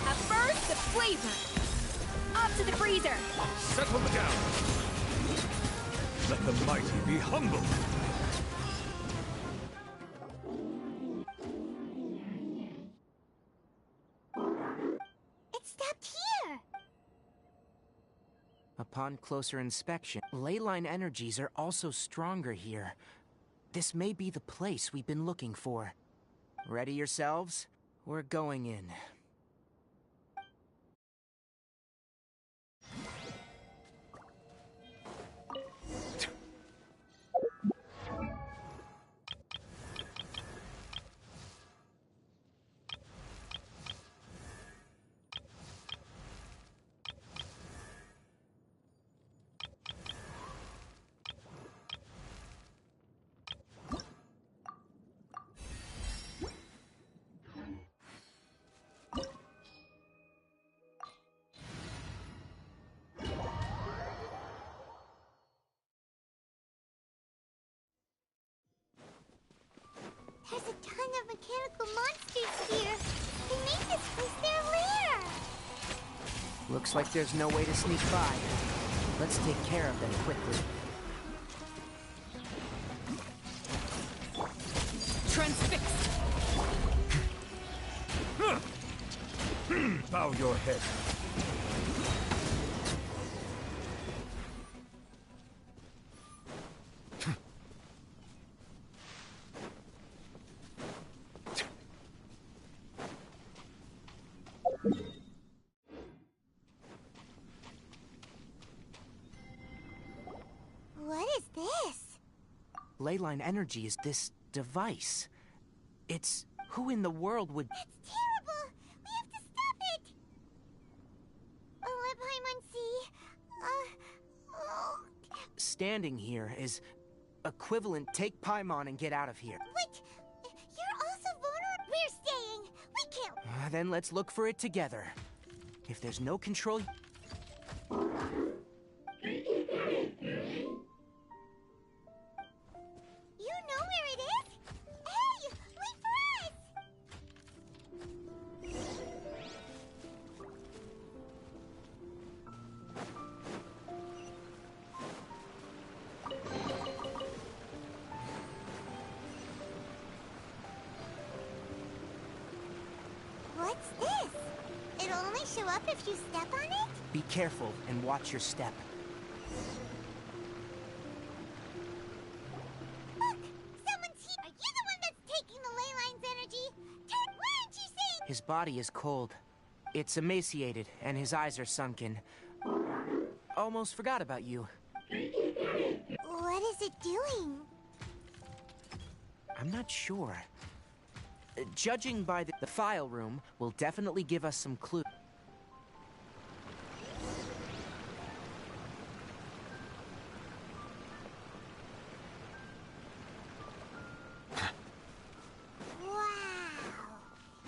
At first, the flavor. Up to the freezer. Settle down. Let the mighty be humble. It stopped here! Upon closer inspection, leyline energies are also stronger here. This may be the place we've been looking for. Ready yourselves? We're going in. There's a ton of mechanical monsters here. They make this place their lair. Looks like there's no way to sneak by. Let's take care of them quickly. Transfixed. Bow your head. What is this? Leyline energy is this device. It's... who in the world would... It's terrible! We have to stop it! Let Paimon see. Oh. Standing here is equivalent. Take Paimon and get out of here. Wait! You're also vulnerable. We're staying. We can't... Then let's look for it together. If there's no control... You know where it is? Hey! Wait for us! What's this? It'll only show up if you step on it? Be careful and watch your step. Look! Someone's here! Are you the one that's taking the ley line's energy? Turn! What aren't you saying? His body is cold. It's emaciated, and his eyes are sunken. Almost forgot about you. What is it doing? I'm not sure. Judging by the file room will definitely give us some clues. Wow!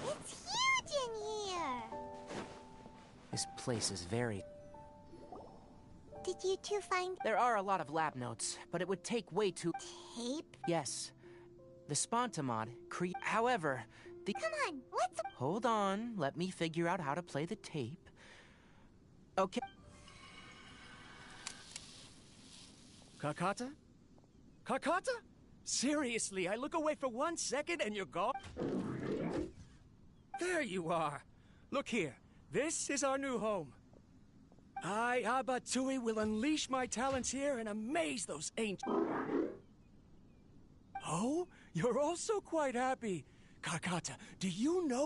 It's huge in here! This place is very... Did you two find There are a lot of lab notes, but it would take way too... tape? Yes. The Spontamod However, the... Come on, let's... Hold on, let me figure out how to play the tape. Okay. Kakata? Kakata? Seriously, I look away for 1 second and you're gone? There you are. Look here. This is our new home. I, Abatsui, will unleash my talents here and amaze those ancient... Oh? You're also quite happy. Kakata, do you know...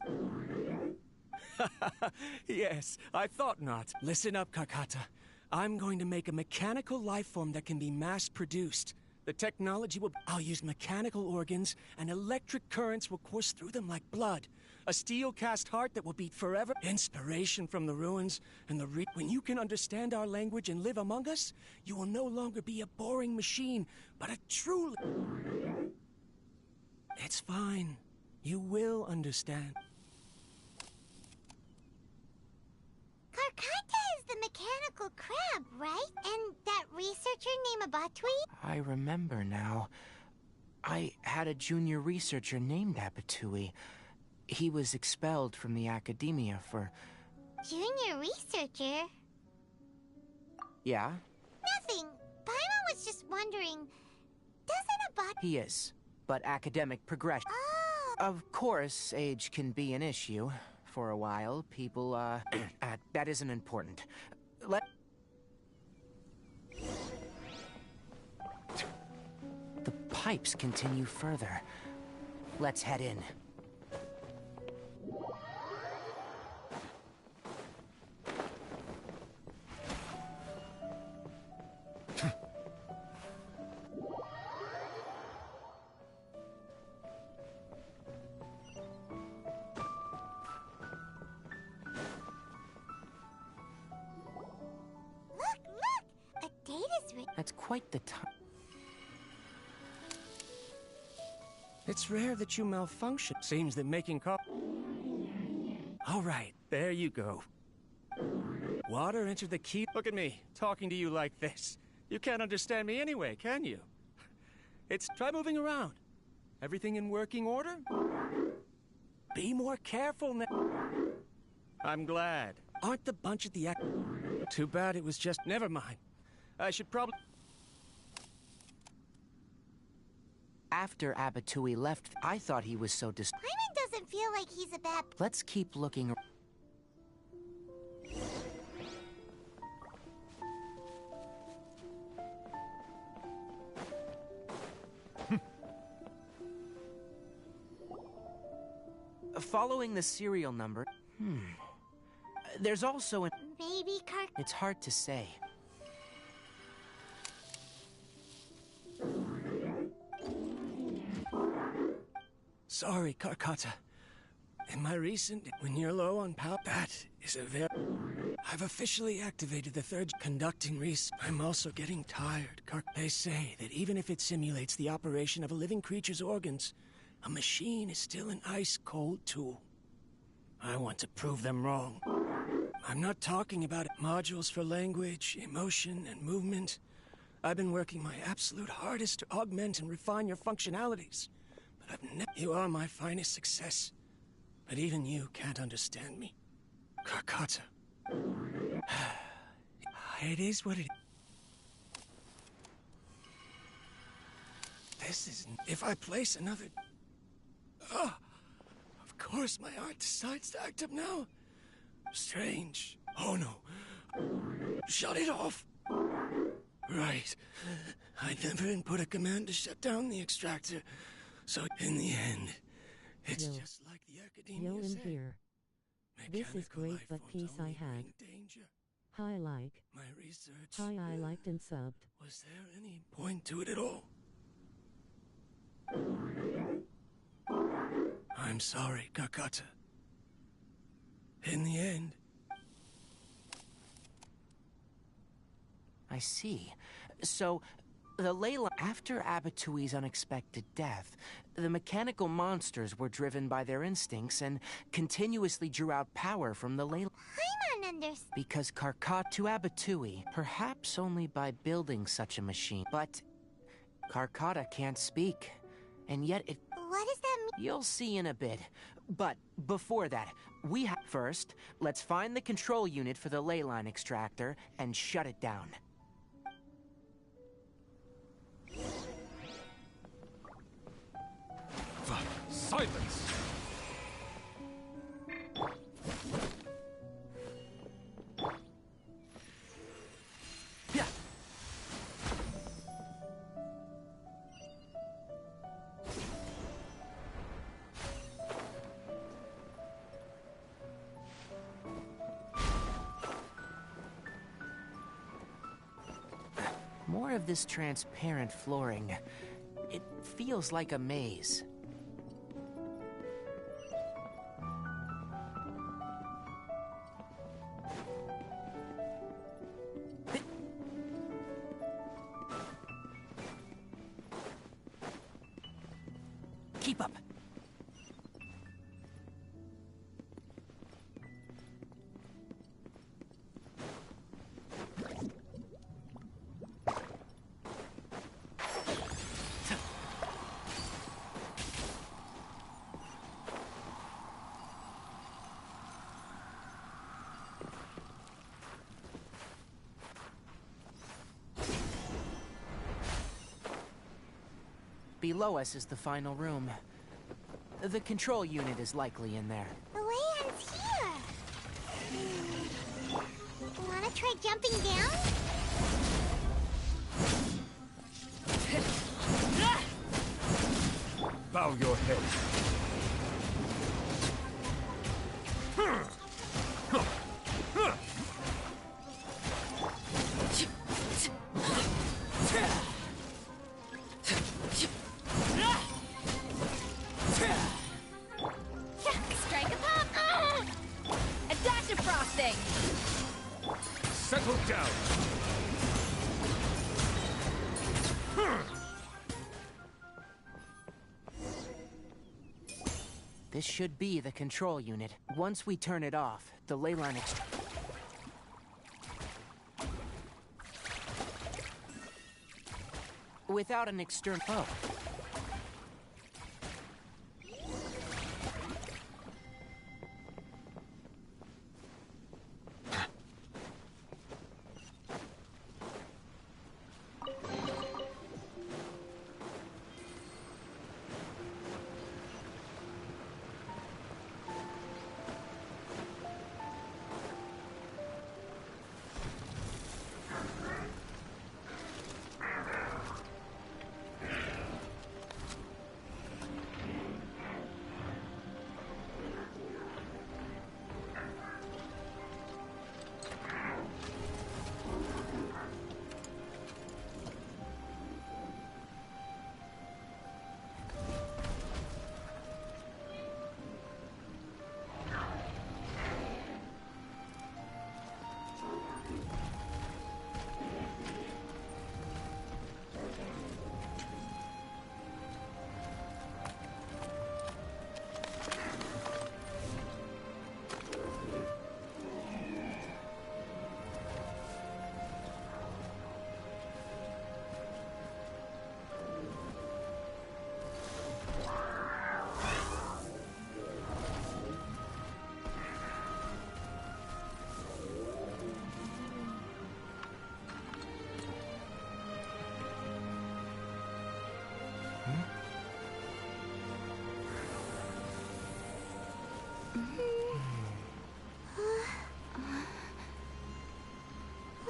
Yes, I thought not. Listen up, Kakata. I'm going to make a mechanical life form that can be mass-produced. The technology will... I'll use mechanical organs, and electric currents will course through them like blood. A steel-cast heart that will beat forever. Inspiration from the ruins, and when you can understand our language and live among us, you will no longer be a boring machine, but a truly... It's fine. You will understand. Karkata is the mechanical crab, right? And that researcher named Abatui? I remember now. I had a junior researcher named Abatui. He was expelled from the academia for... Junior researcher? Yeah? Nothing. Paimon was just wondering, doesn't Abatui... He is, but academic progression... Oh! Of course, age can be an issue. For a while, people, that isn't important. The pipes continue further. Let's head in. That's quite the time. It's rare that you malfunction. Seems that making All right, there you go. Water entered the key. Look at me, talking to you like this. You can't understand me anyway, can you? Try moving around. Everything in working order? Be more careful now. I'm glad. Aren't the bunch at the Too bad it was just... Never mind. I should probably... After Abatui left, I thought he was so Paimon doesn't feel like he's a bad... Let's keep looking... Following the serial number... There's also an... Maybe It's hard to say. Sorry, Karkata. In my recent... When you're low on power... That is a very... I've officially activated the third conducting research. I'm also getting tired, They say that even if it simulates the operation of a living creature's organs, a machine is still an ice-cold tool. I want to prove them wrong. I'm not talking about modules for language, emotion, and movement. I've been working my absolute hardest to augment and refine your functionalities. But you are my finest success. But even you can't understand me. Karkata. It is what it is. This isn't... If I place another... of course my heart decides to act up now. Strange. Oh no. Shut it off. Right. I never input a command to shut down the extractor. So in the end, it's just like the academia in said. here. This is great, but piece I had. Hi like. My research. Hi I liked and subbed. Was there any point to it at all? I'm sorry, Karkata. In the end... I see. So, the Leyline... After Abatui's unexpected death, the mechanical monsters were driven by their instincts and continuously drew out power from the Leyline. Paimon understands. Because Karkata to Abatui, perhaps only by building such a machine. But Karkata can't speak, and yet it... What does that mean? You'll see in a bit. But before that, we have... First, let's find the control unit for the leyline extractor and shut it down. Silence! Yeah. More of this transparent flooring. It feels like a maze. Keep up. Below us is the final room. The control unit is likely in there. The land's here. Wanna try jumping down? Bow your head. Strike a pop! A dash of frosting! Settle down. This should be the control unit. Once we turn it off, the ley line without an external...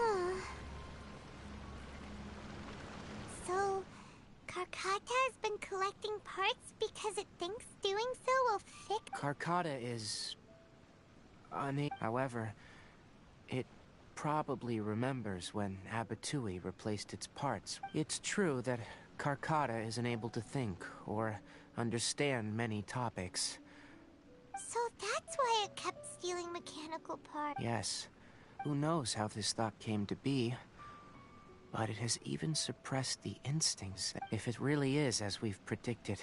Oh. So, Carcata has been collecting parts because it thinks doing so will fix... Carcata is... However, it probably remembers when Abatui replaced its parts. It's true that Carcata isn't able to think or understand many topics. So that's why it kept stealing mechanical parts. Yes. Who knows how this thought came to be? But it has even suppressed the instincts. If it really is as we've predicted,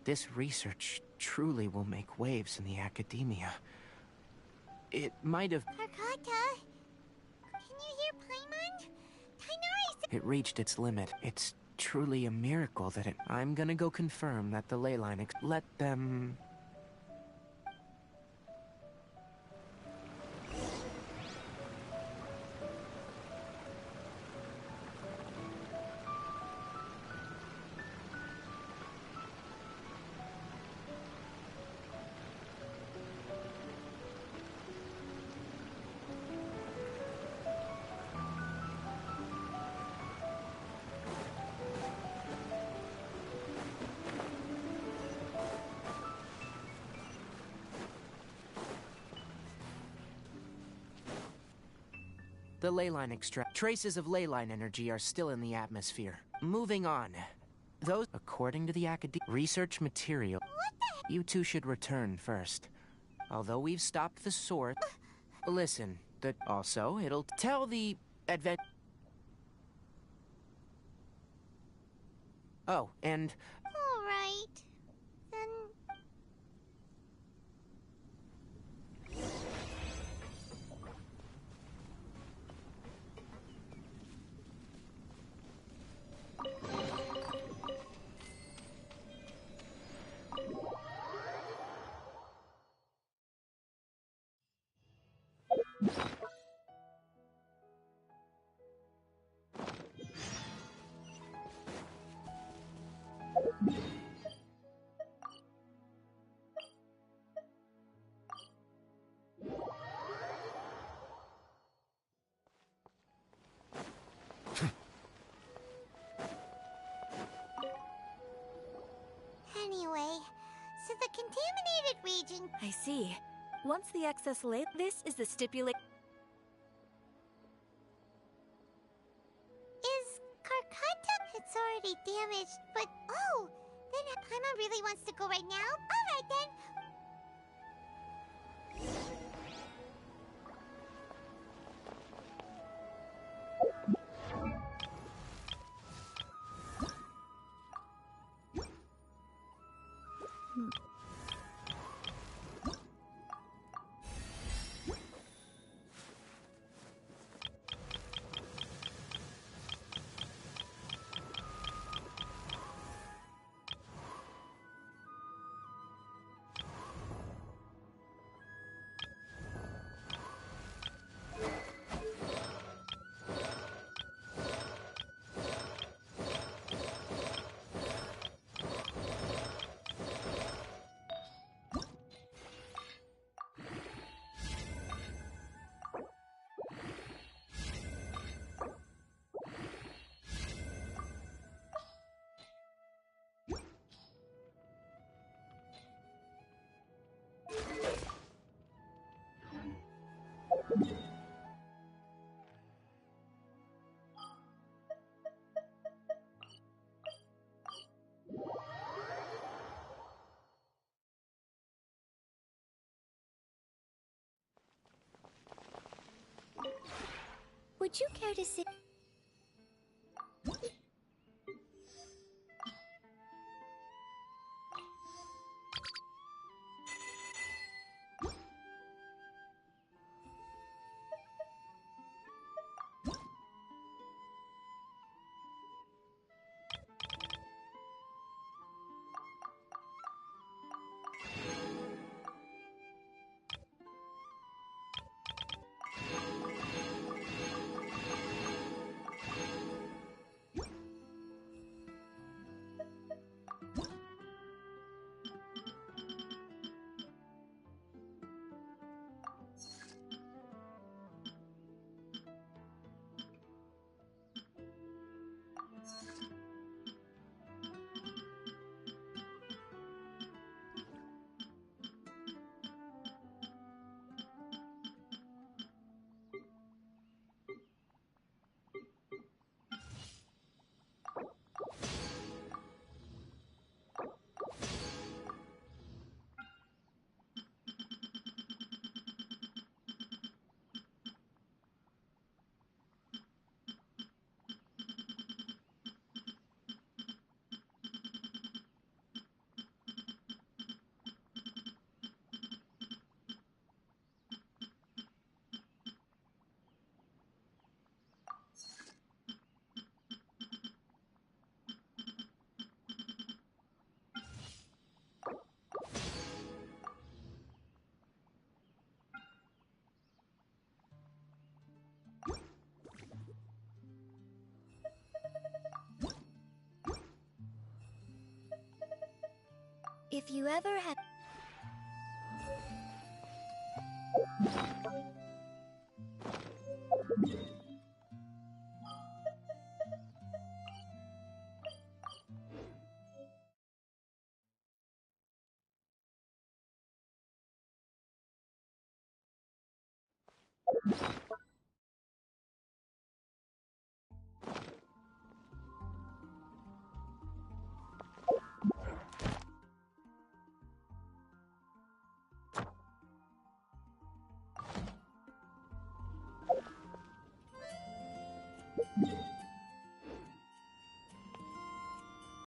this research truly will make waves in the academia. It might have... Carcata? Can you hear Paimon? Tighnari... It reached its limit. It's truly a miracle that it... I'm gonna go confirm that the ley line... Let them... The ley line extract. Traces of ley line energy are still in the atmosphere. Moving on. Those, according to the research material, you two should return first. Although we've stopped the source, listen. Also, it'll tell the advent. Oh, and All right. Then anyway, so the contaminated region. I see. Once the excess this is the stipulate. Is Carcata? It's already damaged, but oh, then Paimon really wants to go right now? Alright then. Would you care to see? If you ever had...